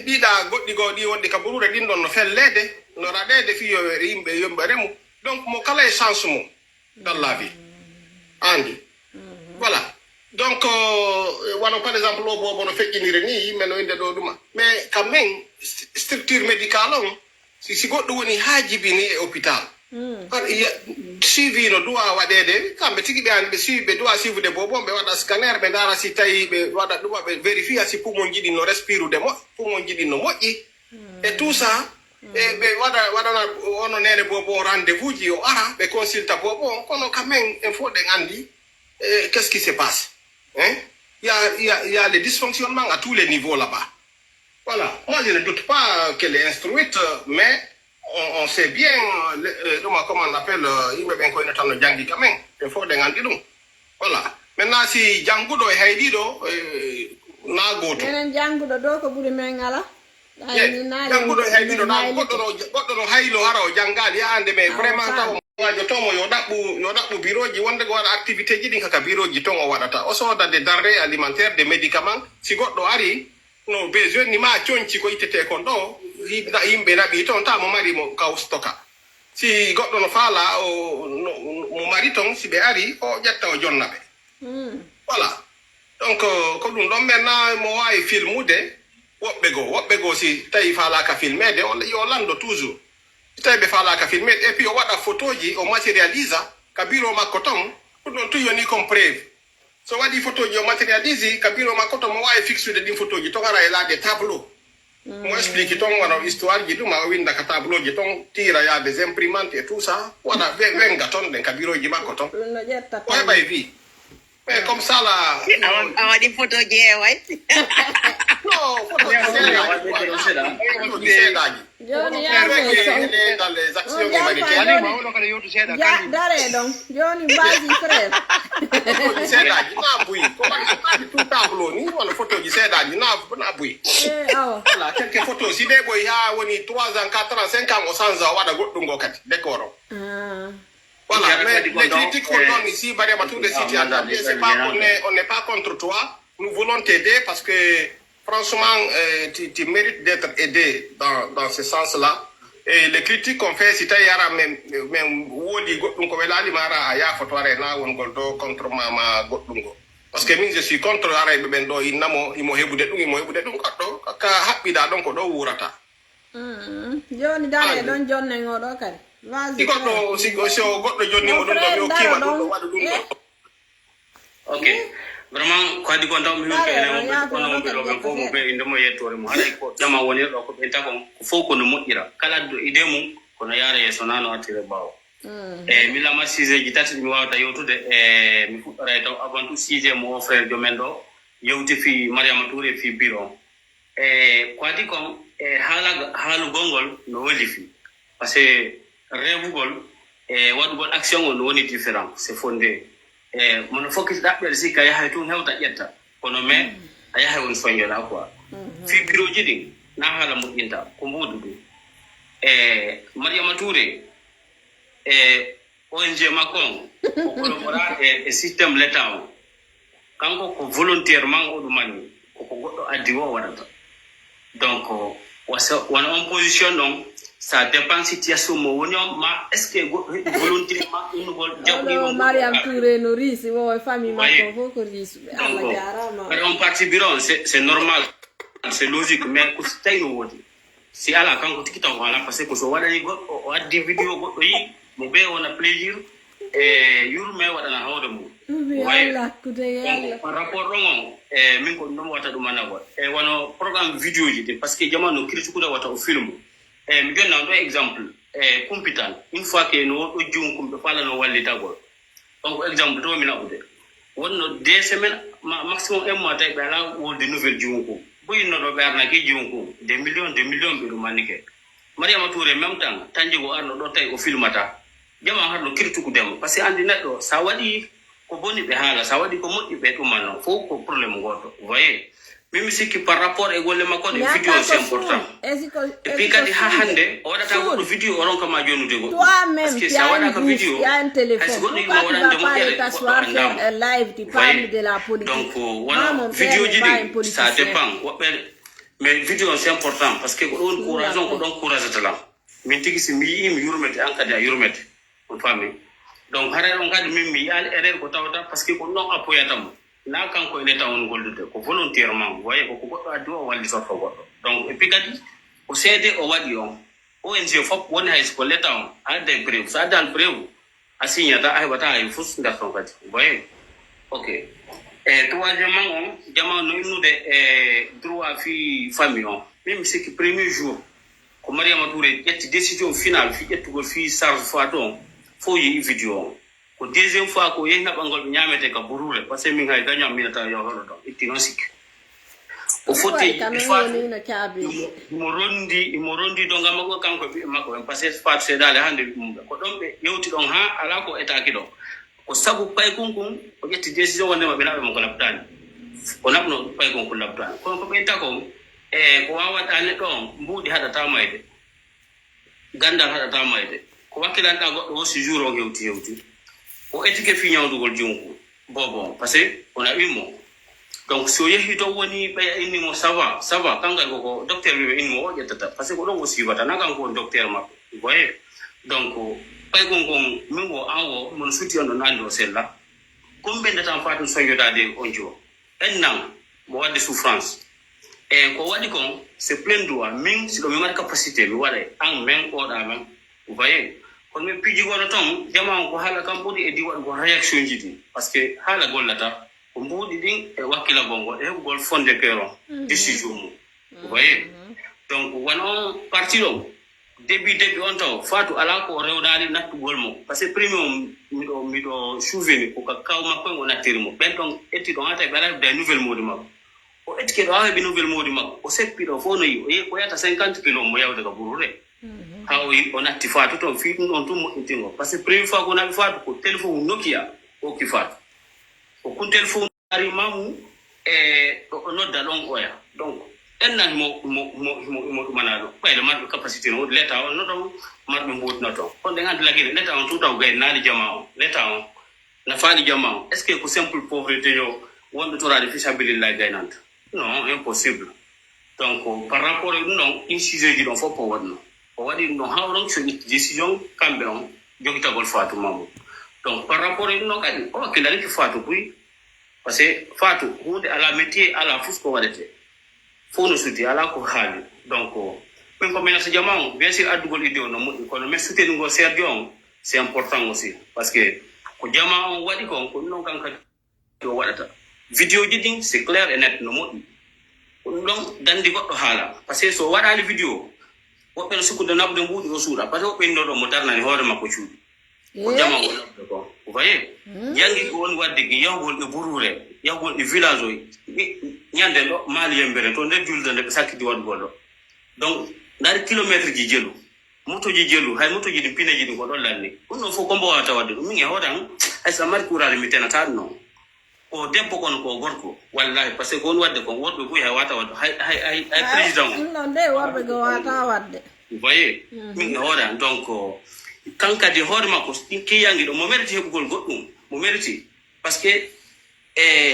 ɗiɗa goɗɗi goo ɗi wonɗi ka ɓurure ɗin ɗon no fellede no raɗede fiyoɓe yimɓe remu donc mo kala e chance mum dans la vie andi voilà donc wano par exemple o bobo no feƴƴiniri ni yimɓe no inde ɗo ɗuma mais quand même structure médical on si goɗɗo woni ha jibini e hôpital suivi no duwa waɗede kamɓe tigi ɓe an ɓe suivi ɓe duwa suivude bobo ɓe waɗa scanner ɓe dara si tawi ɓe waɗa ɗuma ɓe vérifia si poumon jiɗi no respirude poumon jiɗi no moƴƴi et tout ça ɓe waɗana ono nene bobo rendez-vous ji o ara ɓe consulta bobo kono quand même il faut ɗen andi qu'est-ce qui se passe il y a les dysfonctionnements à tous les niveaux là-bas Voilà. Moi, je ne doute pas qu'elle est instruite, mais on sait bien, comment on appelle, il me bien qu'on est en Djangi quand même. Il faut des gandidons. Voilà. Maintenant, si Django doit Heidido, na goto. Django do ko buri mengala. Django doit Heidido, na goto do Hailo Haro, Jangali, and me vraiment. Wajo tomo yo daɓɓu biroji wonde ko waɗa activité ji ɗin kaka biroji ton o waɗata o soda des denrées alimentaires des médicaments si goɗɗo ari no besoin ni ma coñci ko ittete kon ɗo yimɓe naɓi ton ta mo mari mo kaw stoka si goɗɗo no faala mo mari ton si ɓe ari o ƴetta o jonna ɓe voilà donc ko ɗum ɗon maintenant mo wawi filmude woɓɓe go si tawi faalaka filmede yo lando toujours tawi fala ka filmer et puis o waɗa photo ji o matérialisa ka biro makko ton ɗum ɗon tuyoni comme preuve so waɗi photo ji o matérialise ka biro makko ton mo wawi fixude ɗin photo ji ton ara e laade tableau mo explique ton wano histoire ji ɗum a winda ka tableau ji ton tira ya des imprimantes et tout ça waɗa wenga ton ɗen ka biro ji makko ton o heɓa e vie mais comme ça là a waɗi photo ji e way non photo ji seeɗaji Joni dans les actions humanitaires. Dare donc, Joni basi frère. Seeɗaji na buyi ko waɗi tout tableau ni wala photo ji seeɗaji na buyi voilà quelques photos si ɗe ɓoyi ha woni 3 ans 4 ans 5 ans o change o waɗa goɗɗum go kadi décor o voilà mais les critiques qu'on donne ici Mariama Touré City c'est pas on n'est pas contre toi nous voulons t'aider parce que franchement, tu mérites d'être aidé dans ce sens-là. Et les critiques qu'on fait, si tu as même wodi gotungo velali mara aya fotware na won goldo contre mama gotungo. Parce que je suis contre ara bendo inamo imo hebude dum goddo ka habbida don ko do wurata. Joni dale don jonne ngodo kadi. Vas-y. Si goddo jonni mo dum do yo kima dum wadu dum. Okay. Vraiment ko di ko ndaw mi ko ene ko no be lo ko mo be inde mo yettore mo haray ko jama woni do ko be tagon ko fo ko no modira kala do ide mum ko no yara yeso nano atire bawo mi lama sije ji tati mi wawta yewtude mi fuddara taw avant tout sije mo frère Jomendo yewti fi Mariama Touré fi bureau ko di ko halu gongol no woli fi parce que rewugol wadugol action on woni différent c'est fondé mon focus d'appel si kay hay tun hewta ƴetta kono me ay hay won soñola quoi fi bureau jidi na hala mo inta ko modu du Mariama Touré ONG Macron ko collabora e système l'état kanko ko volontairement o dumani ko goddo addi wo wadata donc wana en position donc ça dépend situation mo woni ma est-ce que volontairement une gol jawdi no Mariam Touré no risi wo famille makko ko risi Allah jarama mais on parti bureau c'est normal c'est logique mais ko tay no wodi si ala kanko tikita wala parce que so wadani go o addi vidéo goddo yi mo be wona plaisir yurme wadana hawde mo wala kude par rapport rongo min ko non wata dum manago wono programme vidéo ji parce que jamano critique da wata o film mi jonna do exemple computant une fois que no do junkum be fala no wallita gol donc exemple to mi nabude wonno 2 semaines maximum un mois tay be la wo de nouvelle junkum boy no do berna ke junkum des millions be do manike Mariama Touré même temps tanji go arno do tay o filmata jama harno critique dem parce que andi neddo sa wadi ko boni be hala sa wadi ko moddi be dum manno fo ko problème goto vous voyez même si qui par rapport e golle makko de vidéo c'est important et puis kadi ha hande o wadata ko vidéo oron kama jonude go parce que ça wada ko vidéo ya un téléphone pourquoi tu vas pas t'asseoir faire un live tu parles de la politique donc voilà vidéo ji ça dépend mais vidéo c'est important parce que ko don courage ko don courage tala min tigi si mi yurmete an kadi a yurmete on fami donc hare on kadi min mi al erreur ko tawta parce que ko non appoyatam na kanko ene tawon goldude ko volontairement voyez ko goddo addi o walli so to goddo donc et puis kadi o cede o wadi on ONG fop woni hay ko leta on ade preuve sa dal preuve asignata ay bata ay fus nda ton kadi voyez OK troisièmement on jama no inude droit fi famille on même c'est que premier jour ko Mariama Touré yetti décision finale fi yettugol fi charge fois don fo yi vidéo ko deuxième fois ko yehna bangol nyamete ka burure parce que min hay gagnam minata yo holo do itti non sik o foti kameno chabi mo rondi do ngam ko kanko bi makko parce que fat c'est dale hande ko don be yewti don ha ala ko etaki do ko sabu pay kunkun o yetti décision wonde mabbe nabe mo ko labtani o nabno pay kunkun labtani ko be tako ko wawata ne don mbudi hada tamayde gandal hada tamayde ko wakilan da goddo o si jour o hewti o etike fi nyawdugol junku bobo parce que on a eu mo donc so yehi to woni be inni mo ça va kanga ko docteur be inni mo jettata parce que ko don aussi bata naga ko docteur ma voyez donc pay gon mingo awo mon suti on nando sella kombe ndata fatu soyo dade onjo ennan mo wadi souffrance e ko wadi kon c'est plein droit min si do mi mari capacité mi wala an men o da men vous voyez kon me piji gono ton jama ko hala kam bodi e di wad go réaction jidi parce que hala gollata ko mbudi din e wakila gongo e gol fonde kero décision mu vous voyez donc wono parti do début on to fatu ala ko rewdali nattu golmo parce que premium mi do souvenir ko kaw makko ngona termo ben donc etti do ata bala des nouvelles modi makko o etike do ha be nouvelle modi makko o seppi do fono yi ko yata 50 kilo mo yawde ka burure ha o natti fatu to fi non tum mo tingo parce que première fois ko na fatu ko téléphone Nokia o ki fatu o kun téléphone ari mamu o nodda long oya donc ennan mo manado pay le marbe capacité no l'état on noto marbe mbot noto on de ngad lagi l'état on tout gay nali jamao l'état on na fali jamao est ce que ko simple pauvreté yo wonde to rade fisabilité la gaynant non impossible donc par rapport non incisé di don fo po wadno o wadi no hawron so décision kambe on jogita gol fatu mamu donc par rapport non kadi o kilali ki fatu puis parce que fatu hunde ala métier ala fusko wadete fono suti ala ko hali donc ben ko menace jamon bien sûr adugol idée no mudi ko no mais souté ngo serdion c'est important aussi parce que ko jamon wadi ko non kan ka do wadata vidéo jidin c'est clair et net no mudi donc dandi goddo hala parce que so wadali vidéo o ben suku de nabde mbudi o suura parce que o ben do mo darnani hoore makko cuudi ko jamon ko vous voyez yangi ko won wadde gi yawgol e burure yawgol e village o nyande do mali yembere to nder julde nder sakki wad godo donc dar kilomètre ji jelu moto ji jelu hay moto ji di pineji di ko don lanni onno fo ko mbo wata wadde mi ngi hodan ay sa mar kurale mi tenata no o debbo kon ko gorko wallahi parce que gon wadde ko wodbe fu hay wata wadde hay président non de warbe go wata wadde vous voyez mi ngi hodan donc kanka di hoore makko ki yangi do mo meriti hebugol goddum mo meriti parce que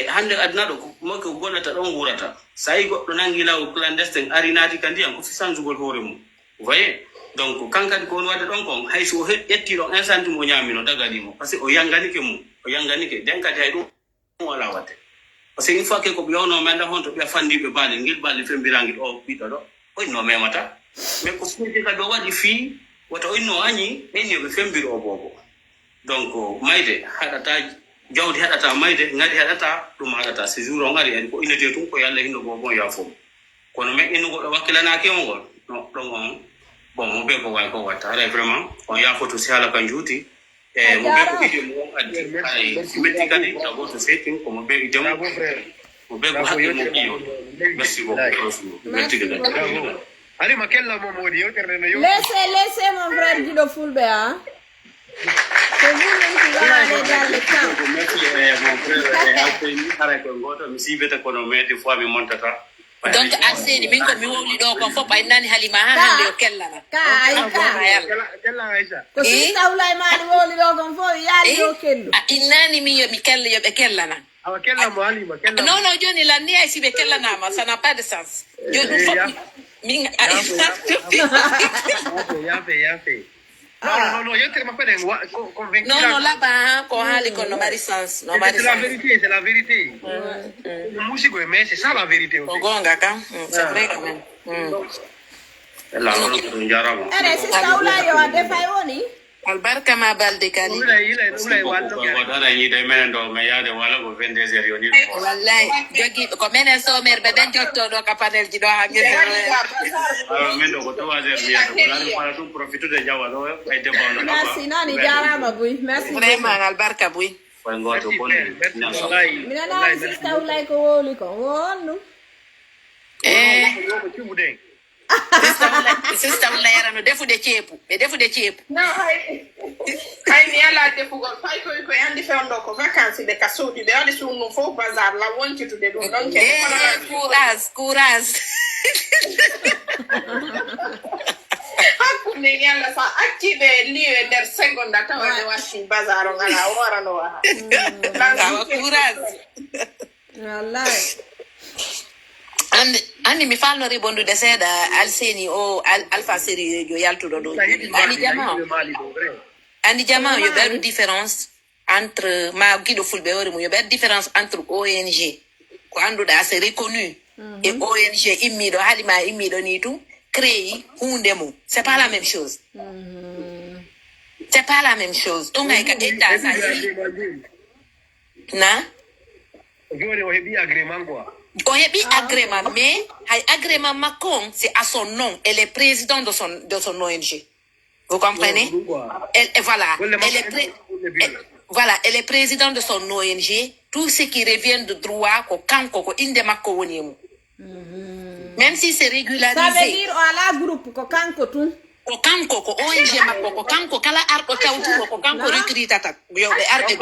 hande adna do mo ko gonata don wurata sai goddo nangi law clandestin arinati kandi an ko fi sanjugol hoore mum vous voyez donc kanka ko wadde don kon hay so yetti do instant mo nyamino dagali mo parce que o yangani ke denkati hay dum wala wate parce que une fois que ko biono menda honto be fandibe bale ngil bale fembirangi o bito do o no memata mais ko futi ka do wadi fi wata o no anyi eni be fembiro bobo donc mayde hadata jawdi hadata mayde ngadi hadata dum hadata séjour o ngari en ko inete tun ko yalla hindo bobo ya fo kono me inu go wakilana ke ngol no don on bon mo be ko way ko wata vraiment on ya photo si hala kan juti mo be ko video mo adi ay metti kan ta go to setting ko mo be jam mo be ko hakki mo kiyo merci beaucoup merci beaucoup ali makella mo modi yo terne yo laissez mon frère Guido Fulbe hein c'est vous même qui va aller dans le camp mon frère arrête ngoto mi sibeta ko no meti fois mi montata donc aseni min ko mi wowli do ko fop ay nani halima hande yo kellana kella aisha ko sista ulay mali wowli do ko fo yali yo kellu inani mi yo mi kella yo be kellana awa kella mo halima kella non joni la ni ay sibe kellana ma ça n'a pas de sens joni fop mi yafe no yo te ma pede convaincre non là-bas ko hali ko no mari sens no mari c'est la vérité le musique mais c'est ça la vérité aussi gonga ka c'est vrai quand même la no jarama sista ulay yo ade fay woni albarka ma balde kali ulay wallo ko dara ni de men do me yaade wala ko 22h yoni wallahi jogi ko menen so mer be den jotto do ka panel ji do ha ngel men do ko 3h mi yaado wala para tu profito de jawalo ay de bono merci nani jarama buy merci vraiment albarka buy ko ngoto ko mina na sista ulay ko woli ko wonu Sister wala era no defu de chepu. Be defu de chepu. No, I mi ala defugol fay ko andi feondo ko vacances de kasudi be adi sunu fo bazar la wonki to de don ke Kuras. Hakune nyala sa active liwe der seconda tawa de washi bazar ngala ora no wa. Kuras. Wallahi. Andi mi falno ribondu de seda Alseni o Alpha Seri yo yaltudo do. Andi jama yo beru différence entre ma guido fulbe ori mo yo beru différence entre ONG ko anduda c'est reconnu et ONG immido halima immido ni tout créer hunde mo c'est pas la même chose. C'est pas la même chose. Donc ay ka état ça na Jori o hebi agrément quoi. Oyebi agrément, mais agrément Macron, c'est à son nom. Elle est présidente de son ONG. Vous comprenez? Voilà. Elle est présidente de son ONG. Tout ce qui revient de droit, même si c'est régularisé. Ça veut dire à la groupe, kanko tout. Kanko, ONG Macron, kanko, kala arko tautu, kanko recruitata. Yo, be arko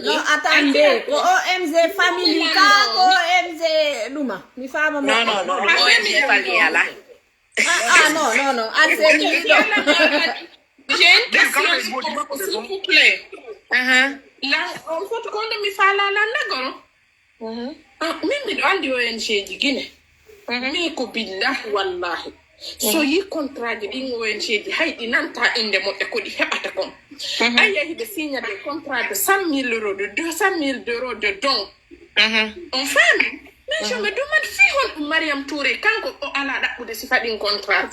non, attendez. OMG Family OMG Luma. Mi femme non, OMG Family là. Non. Alseni. J'ai une question, s'il vous plaît. Là, on faut qu'on me fasse la nagoro. Mimi andi ONG di Guinée. Mi ko billahi wallahi. So yi contrat di ONG di haydi nanta inde mo e ko di hebata kon. Ayi de signer des contrats de 100 000 euros, de 200 000 euros de dons. Enfin, mais je me demande si on Mariam Touré quand on a la date de se faire un contrat.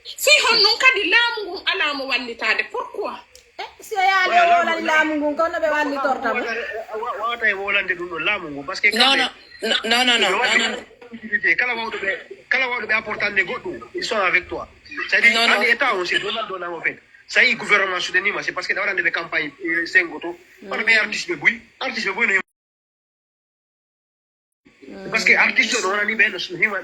Si on n'a pas de l'amour à la mouanitade, pourquoi? Si on a l'amour, on a besoin de torta. Non. Kala wawde apportant de goɗɗum ils sont avec toi. C'est-à-dire andi état on c'est donat dona en fait. Ça y gouvernement soutenir c'est parce que d'abord des campagnes sengoto on be artiste be buy no parce que artiste on ani ben no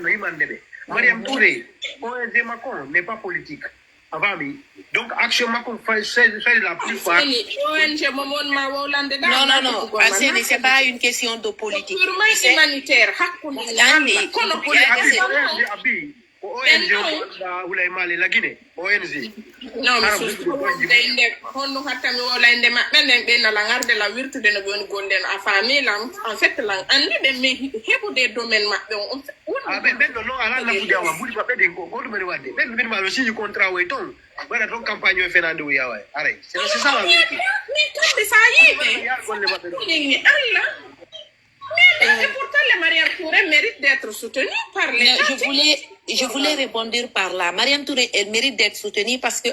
himan debe Mariam Touré ONG Macron n'est pas politique avant mi donc action Macron fait la plupart ONG momon ma wolande da non c'est pas une question de politique c'est humanitaire hakkunde kono abi ONG wulay mali la Guinée ONG non mais honno hattami wolande mabbe nden be na la ngarde la wirtude no woni gonden a fami lam en fait lan andi be me hebude domaine mabbe on ben non ala na fudi awa budi mabbe de ko godo mari wadde ben ben ma lo signi contrat way ton wala don campagne fenande wi yawa arrête c'est ça la vérité ni tambe sa yibe ni Allah mais pourtant les Mariam Touré mérite d'être soutenue par l'État. Je voulais répondre par là. Mariam Touré, elle mérite d'être soutenue parce que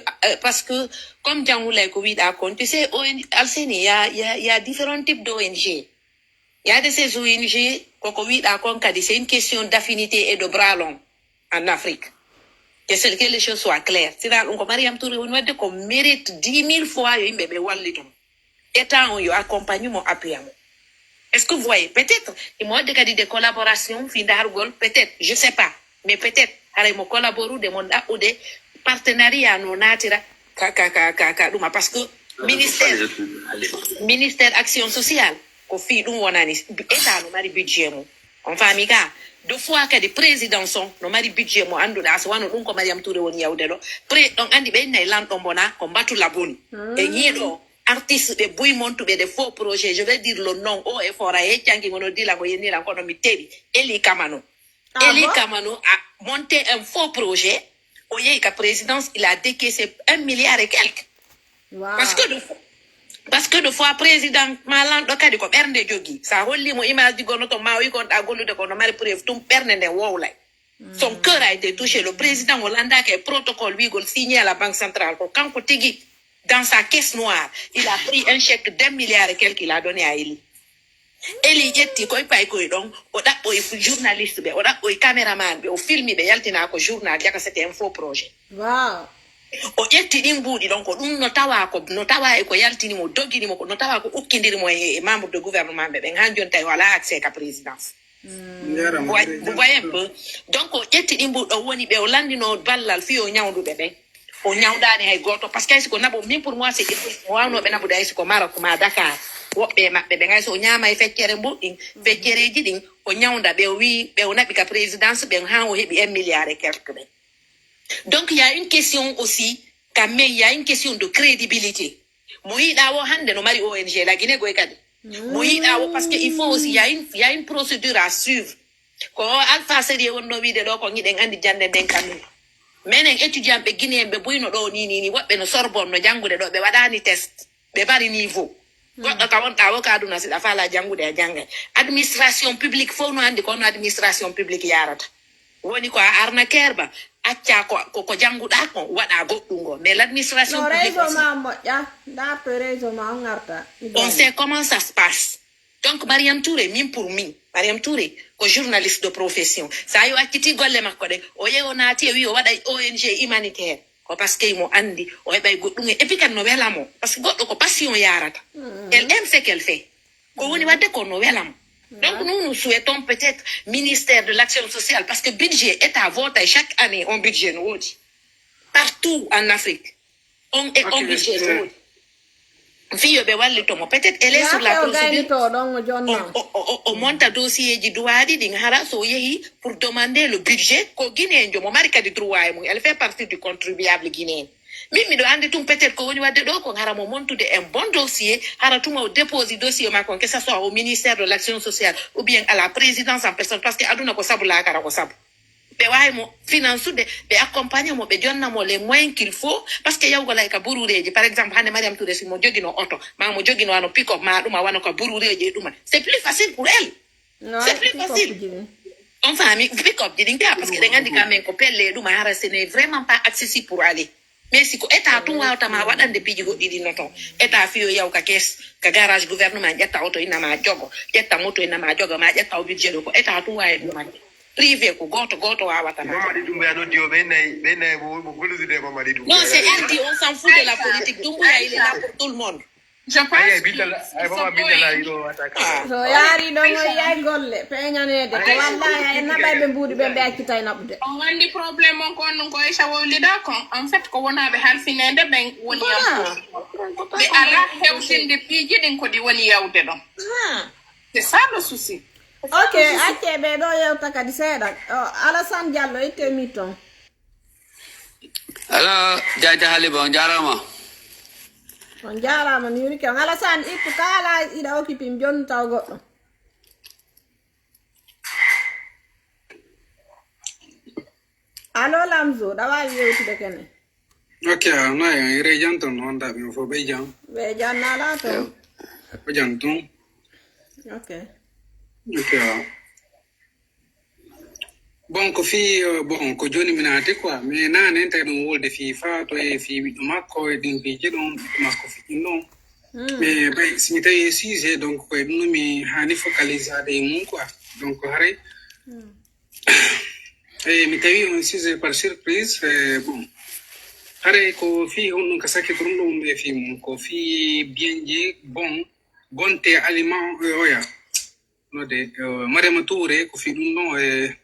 comme Djangoula Covid a compté, tu sais, Alseni, il y a différents types d'ONG. Il y a de ces ONG, Covid a compté, c'est une question d'affinité et de bras longs en Afrique. Que les choses soient claires. C'est là, Mariam Touré, on mérite 10 000 fois, il bébé Walliton. Étant, on y accompagne mon appui. Est-ce que vous voyez? Peut-être, il m'a dit des collaborations, peut-être, je sais pas. Mais peut-être, avec mon collaborateur, des mandats ou des partenariats non natira, parce que ministère action sociale, qu'on fait nous on a état nous mari budget mo. Enfin amiga, deux fois que des présidents sont nous mari budget mo andu da so wanu dum ko Mariam Touré woni yawdelo. Donc andi be nay lan tombona combattre la bonne. Et ñedo artistes de bouy montu be de faux projets, je vais dire le nom o e fora e tiangi ngono dila ko yeni la ko no miteri Eli Kamano. Eli Kamano a monté un faux projet. Oye, la présidence, il a décaissé 1 milliard et quelques. Wow. Parce que de fois, président, malan, doka de comme erne jogi. Ça relie mon image du gono, ton maui, quand a golo de konomari preuve, tout perne de wow. Son cœur a été touché. Le président Hollanda, qui est protocole, lui, il signé à la Banque centrale. Quand Kotigi, dans sa caisse noire, il a pris un chèque d'1 milliard et quelques qu'il a donné à Eli. Eli yetti koy pay koy donc o dabbo e journaliste be o dabbo e cameraman be o filmi be yaltina ko journal jaka c'était un faux projet. Wow. o ƴetti ɗin mbuuɗi ɗon ko ɗum no tawa e ko yaltinimo doginimo ko no tawa ko ukkidirimo e membre de gouvernement ɓe ɓen han joni tawi wala accès ka présidence vous voyez un peu donc o ƴetti ɗin mbuuɗi ɗon woni ɓe o landino ballal fi o ñawduɓe ɓen o ñawɗani hay goto par ce que haysi ko naɓo min pour moi c'est mo wawnoɓe naɓude haysi ko Maroc ma Dakar woɓɓe maɓɓe ɓe hay so o ñaama e feccere mbuɗɗin feccereji ɗin o ñawda ɓe o wi ɓe o naɓi ka présidence ɓen han o heeɓi 1 milliard et quelque ɓen. Donc il y a une question aussi quand même il y a une question de crédibilité mo yiɗa wo hande no mari ONG la Guinée goy kadi mo yiɗa wo parce que il faut aussi il y a une procédure à suivre ko Alpha Série wonno wiide ɗo ko giɗen andi jande nden kamen menen étudiant ɓe Guinée ɓe buyno ɗo ni woɓɓe no Sorbonne no jangude ɗo ɓe waɗani test ɓe bari niveau goɗɗo ka wonɗa wo ka aduna siɗa faala jangude a jangay administration publique fof no andi kono administration publique yarata woni ko a arnaqueur ba acca ko janguɗa ko waɗa goɗɗum go mais l'administration publique on sait comment ça se passe. Donc Mariam Touré min pour min Mariam Touré ko journaliste de profession sa yo acciti golle makko ɗen o yewo naati e wi o waɗa ONG humanitaire ko par ce que mo andi o heɓay goɗɗum et puis kadi no welamo par ce que goɗɗo ko passion yarata elle aime ce qu'elle fait ko woni wadde ko no welamo. Donc nous souhaitons peut-être ministère de l'action sociale parce que budget est à voter chaque année on budget no woodi partout en Afrique on budget no woodi fiyoɓe wallitomo peut-être elle est sur la procédure o monta dossier ji duwaɗi ɗin hara so yeehi pour demander le budget ko guinéen mo mari kadi droit e mum elle fait partie du contribuable guinéen min miɗo andi tum peut-être ko woni wadde ɗo ko hara mo montude un bon dossier hara tuma o dépose dossier makko que ça soit au ministère de l'action sociale ou bien à la présidence en personne parce que aduna ko sabu lakara ko sabu ɓe wawi mo finance ude ɓe accompagne mo ɓe jonnamo les moyens qu'il faut parce que yawgolay ka burureji par exemple hande Mariam Touré si mo joguino auto ma mo joguino wano pick up ma ɗuma wano ka burureji e ɗuma c'est plus facile pour elle c'est plus facile on fami pick up ji ɗin ka parce que ɗen andi quand même ko pelle e ɗuma hara ce n'est vraiment pas accessible pour aller mais si ko état tum wawtama waɗande piiji goɗɗi ɗi no ton état fiyo yaw ka caisse ka garage gouvernement ƴetta auto innama jogo ƴetta moto innama jogo ma ƴetta o budget ɗo ko état tum wawi ɗumande privé ko goto wawata Mamadi Doumbouya no dio be nay mo gollude Mamadi Doumbouya. Non, c'est elle dit on s'en fout de la politique. Doumbouya il est là pour tout le monde. Je pense so yaari ɗon o yiyay golle peñanede ko wallahi en naɓay ɓe mbuuɗi ɓe ɓe accitay naɓude on wandi probléme on ko on ko Aïcha wowlida kon en fait ko wonaɓe halfinede ɓen woni ɓe ala hewtinde piiji ɗin ko ɗi woni yawde ɗon c'est ça le souci. Ok, acce ɓe ɗo yewta kadi seeɗa Alassane Diallo itte mi ton ala jaja haliba on jarama on jarama mi yurike on Alassane ittu kala iɗa occupé mi jonni taw goɗɗo allo Lamzo ɗa wawi yewtude kene ok nayi rejan ton wonda ɓe fo ɓe jam ɓe jannala ton ɓe jam ton ok bon ko fi bon ko joni minati quoi mais nane tawi ɗum wolde fi fato e fi ɓiɗɗo makko e ɗin piiji ɗon ɓiɗɗo makko fiƴin ɗon mais ɓay simi tawi sujet donc koye ɗum ɗum mi hani focalisade e mum quoi donc haray e mi tawi on sujet par surprise bon haray ko fi honɗum ko sakkitorun ɗum e fi mum ko fi bienji bon gonte aliment oya no de Mariama Touré ko fi ɗum ɗon e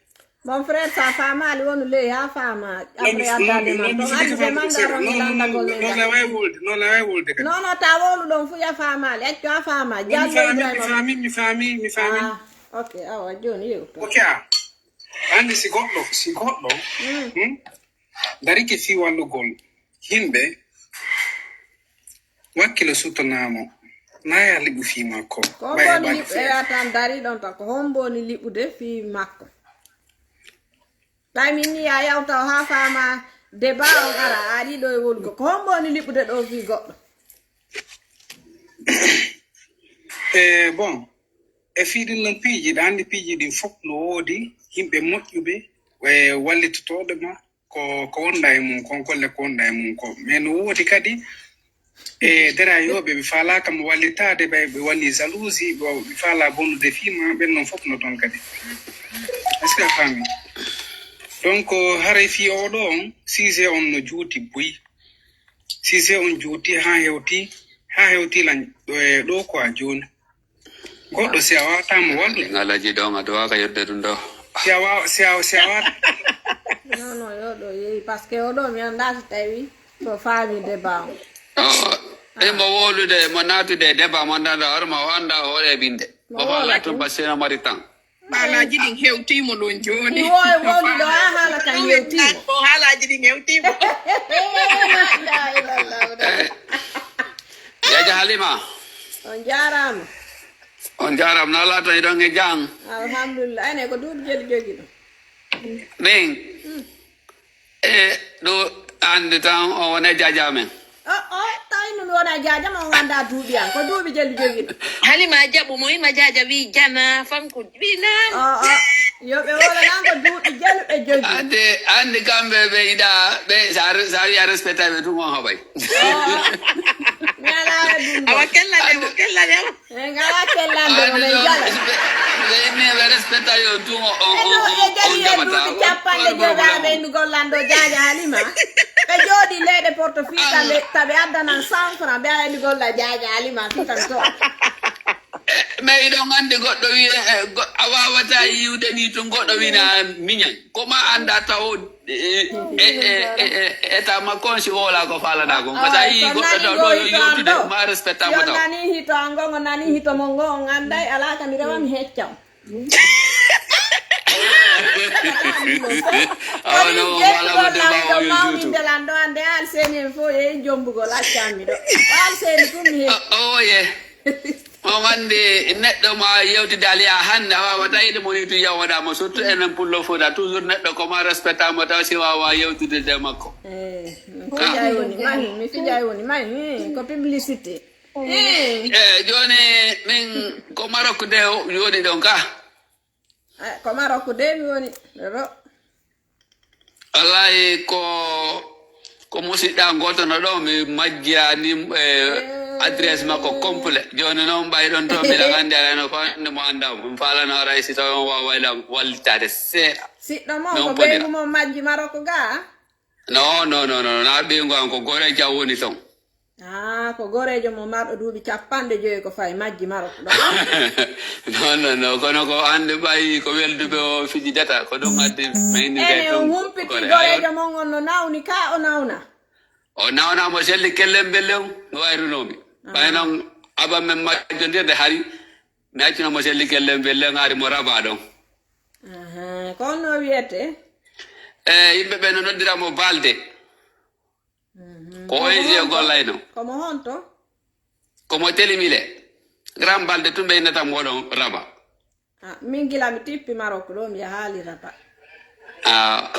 mon frère sa famali wonu ley ha fama après addade ma to andi ɓe mangaro landagol non la way wolde kadi non ta wolu ɗon fu ya famali accu ha fama Diallo Ibrahima mi fami ok awa joni yewto ok andi si goɗɗo dariki fi wallugol yimɓe wakkilo suttanamo naya liɓu fi makko ko boni liɓɓe tan dari ɗon tan ko homboni liɓude fi makko tay min ni ya yawta ha fama débat on ara aɗi ɗo e wolugo ko homboni liɓude ɗo fi goɗɗo bon e fiɗin non piiji ɗa andi piiji ɗin fof no woodi yimɓe moƴƴuɓe e wallitotoɗe ma ko wonda e mum kon golle ko wonda e mum ko mais no woodi kadi e derayoɓe ɓe falaka mo wallitade ɓe walli jalousie ɓe fala bonnude fima ɓen noon fof no toon kadi est ce que a faami donc haray fi oɗo on sujet on no juuti boyi si se on juuti ha hewti lan ɗo ko a joni goɗɗo si a wawatamo wallude ngalaji ɗon aɗa waka yodde ɗum ɗo si a wawata non yoɗo yeehi par ce que oɗo mi anda so tawi to faami débat mo wolude mo natude débat mo ndanda horma o anda o waɗe binde o fala tum par ce que mari tan haalaji ɗin hewtimo ɗon joni wolude o ha haala kan hewtimo o haalaji ɗin hewtimo yaja Halima on jarama no lata iɗon e jang alhamdulillah ene ko duuɓi jeli jogi ɗo min ɗo ande tan o wone jaja men tawi no mi wona jaja ma o ganda duuɓi an ko duuɓi jeli jogi ɗo Halima jaɓu mo ima jaja wi jana fanko wi nan yoɓe wolanan ko duuɓi jeluɓe jogi ande kamɓe ɓe yiɗa ɓe sa wiya respecta ɓe tun on hoɓay mi alaɓe ɗum awa kellanemo ngala kellande onen jala ɓe respecta yo tun e jari e duuɓi capanɗe jogaɓe ndu gollando jaja Halima ɓe jooɗi leyɗe portofii taɓe addanan 100 francs ɓe ayni golla jaja Halima fitan to mais iɗon andi goɗɗo wi a wawata yiwde ni tun goɗɗo wina miñan koma anda taw état makko on si wola ko falana kon par ce que a yii goɗɗo taw ɗo yewtude ma respectamo taw nani hito an ngo ngo nani hito mo ngo on anday ala ka mi rewa mi heccam awno wala ɗo mawnindelan ɗo ande al seni en fo yehi jombugol accammi ɗo al seni tum mi oye on andi neɗɗo ma yewtide aliya hannde a wawata yiɗe mo yitu yawoɗamo surtout enen pullo foda toujours neɗɗo koma respectamo taw si wawa yewtude de makko fijay woni mahi mi fijay woni mahi ko publicité joni min ko Maroc de joni ɗon ka ko Maroc de mi woni ɗo wallahi ko musidɗa goto no ɗo mi majjiyani adresse makko complet joni noon ɓayɗon to mbiɗa gandi aɗano fande mo andamo mi falano ray si tawi on wawayla wallitade seeɗa siɗɗo mo ko ɓeygu mo majji Maroc ga non na ɓeygu an ko gore jaw woni ton ko gorejo mo marɗo duuɓi 50 ko fayi majji Maroc ɗo non kono ko hande ɓayi ko welduɓe o fijidata ko ɗum addi ene humpiti gorejo mon on no nawni ka o nawna o nawnamo selli kellen belle no wayrunomi ɓay noon aba men majjodirde hari mi accinomo selli kellen belle haari mo raba ɗon ko on no wiyete yimɓe ɓe no noddiramo balde ko ONG gollayno komo honto komo telimile grand balde tumɓe innata moɗon raba min gila mi tippi Maroc ɗo mi haali raba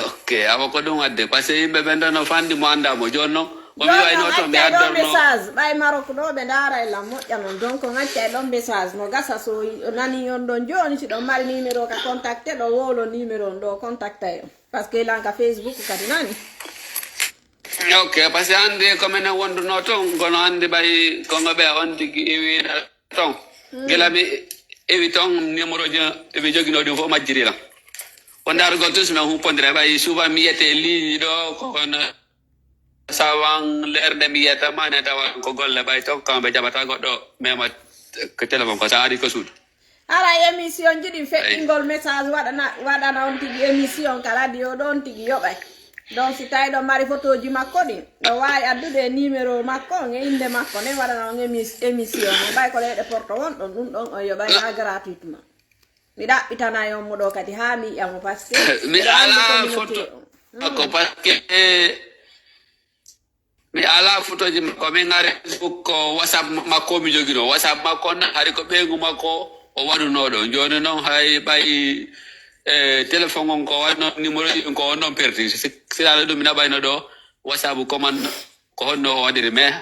ok awa ko ɗum adde par ce que yimɓe ɓen ɗo no fandi mo andamo joni noon komi wayno to mi addorno message ɓay Maroc ɗo ɓe daara e lam moƴƴa noon donc gaccay ɗon message no gasa so nani on ɗon joni si ɗon mari numéro ka contacté ɗo wolo numéro on ɗo contacta on par ce que lanka Facebook kadi nani ok par ce que hande kominen wonduno toon kono hande ɓay kongo ɓe on tigui iwina toon gila mi ewi toon numéro ji eɓe joguino ɗum fof majjirilam ko darugol tus min humpodira ɓay souvent mi yiyete ligne ɗo kono sawan lerde mi yiyata mane tawa ko golle ɓay toon kamɓe jaɓata goɗɗo mema ko téléphone ko sa ari ko suudu ara émission jiɗi feƴƴingol message waɗana on tigui émission ka radio ɗo on tigui yoɓay donc si tawi ɗo mari photo ji makko ɗin ɗo wawi addude numéro makko e inde makko nden waɗana on émission o ɓay ko leyɗe porto wonɗon ɗum ɗon o yoɓay ha gratuitement mi ɗaɓɓitana on mo ɗo kadi ha mi yiƴamo par ce que mi ala photo makko par ce que mi ala photo ji makko min ari Facebook ko whatsapp makko mi joguino whatsapp makko na hari ko ɓeygu makko o waɗunoɗo joni noon hay ɓay téléphone on ko wanno numéro ji ɗum ko on ɗon perdi siɗaɗo ɗum mi naɓayno ɗo whatsapp commande ko honno o waɗiri mais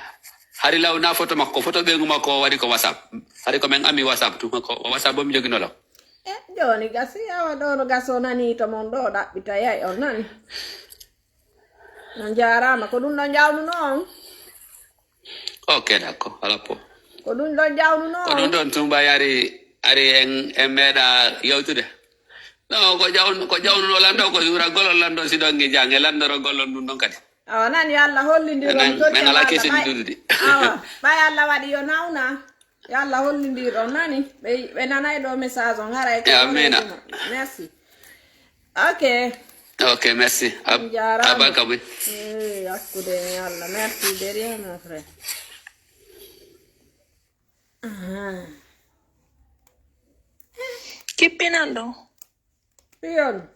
hari law na photo makko photo ɓeygu makko o waɗi ko whatsapp hari ko min ami whatsapp tuma ko whatsapp bo mi joguino law joni gasi awa ɗo no gaso nani to mon ɗo ɗaɓɓita yay on nani no jarama ko ɗum ɗo jawnuno on ok d'accord ala po ko ɗum ɗo jawnuno ko ɗum ɗon tumba ari en meeɗa yewtude non ko jawnuno lando ko yura golol lando si ɗon gi jange landoro golol ɗum ɗon kadi awa nani Allah hollindiro to men ala kesi dudude awa bay Allah wadi yo nawna yalla hollindiro nani be nanay do message on ngara e amina merci ok merci abaka bi akude yalla merci de rien mon frère kippinando pion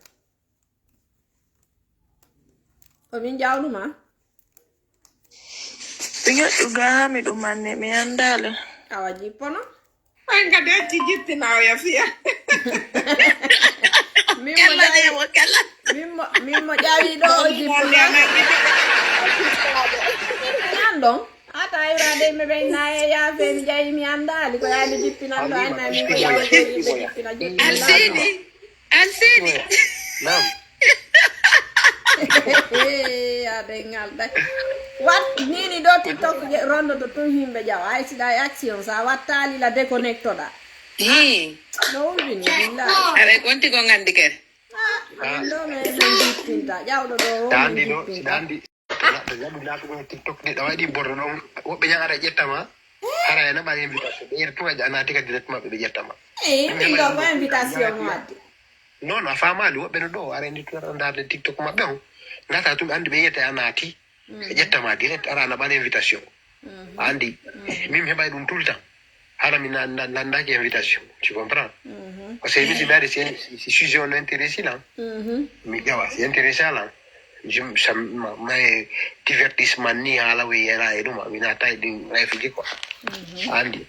o min jawluma Pinyo juga mi dumane mi andale. Awa jipono? Anga de jijiti na ya fia. Mimo jawi do jipono. Nandong ata ira de me be na ya fe mi jawi mi andale ko ya de jipina do na mi ko jawi de jipina jipina. Alseni. Naam. Adengal dai. Wat nini do TikTok rondo to tun himbe jaw ay sida action sa watali la déconnecto da. No wini billah. Are konti ko ngandi ker. No me pinta jaw do do. Dandi do dandi. Da jabu na ko TikTok de da wadi bordo non wobbe nyara jettama. Ara ena ba invitation. Be to ga na tika direct mabbe be jettama. Mi do ba invitation wadi. Non a famali wobbe no do ara ndi to ndade TikTok mabbe on. Ngata tum andi be yeta anati. Jettama direct ara na ban invitation. Andi mim hebay dum tout le temps. Hala mi nanda ke invitation. Tu comprends? Parce que mi dare si sujet on intéressé là. Mi gawa c'est intéressant là. Je mais divertissement ni hala we era e dum mi na tay din refugee quoi. Andi.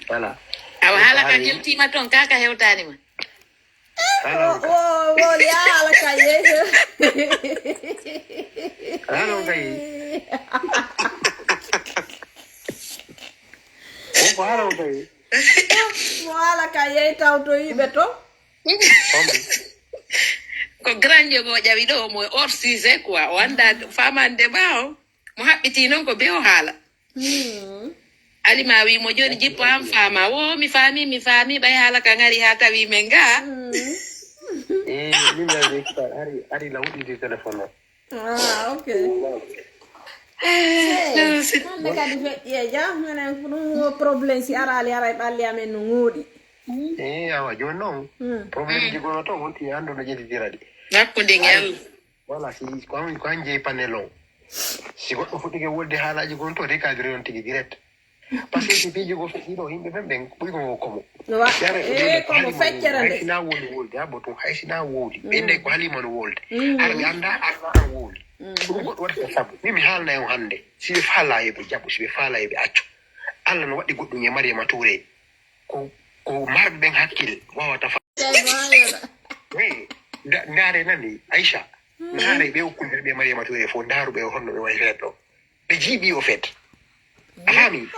Voilà. Awa hala ka jilti ma ton kaka hewtani ma. Oh, ya ala kaye. Hello, guys. Oh, hello, guys. Wala kaye tawto ibeto. Ko grande go jawi do mo orsize quoi wanda famande bawo mo habbiti non ko be o hala. Ali ma wi mo joni jippo am fama wo mi fami bay hala ka ngari ha tawi menga. Min ya dekta ari la wudi di telefono. Okay. Nande kadi fe ja ngana no problem si arali ara balli amen no ngodi. Awa joni non. Problem ji gono to wonti ando no jedi diradi. Nakkude ngel. Voilà si ko anje panelon. Si goddo futige wolde halaji gono to recadrer on tigi direct. Parce que si biji go fido himbe fembe buy go komo. Komo feccerande. Sina woli wolde aboto hay sina woli. Bende ko halima no wolde. Ar mi anda ar woli. Ko goddo sabu. Mi halna en hande. Si be fala e be jabu si be fala e be accu. Allah no wadi goddo nge Mariama Touré. Ko marbe ben hakkil wawata fa. Ngare nani Aisha. Ngare be ukundir be Mariama Touré fo daru be honno be way reto. Be jibi o fet. Ahami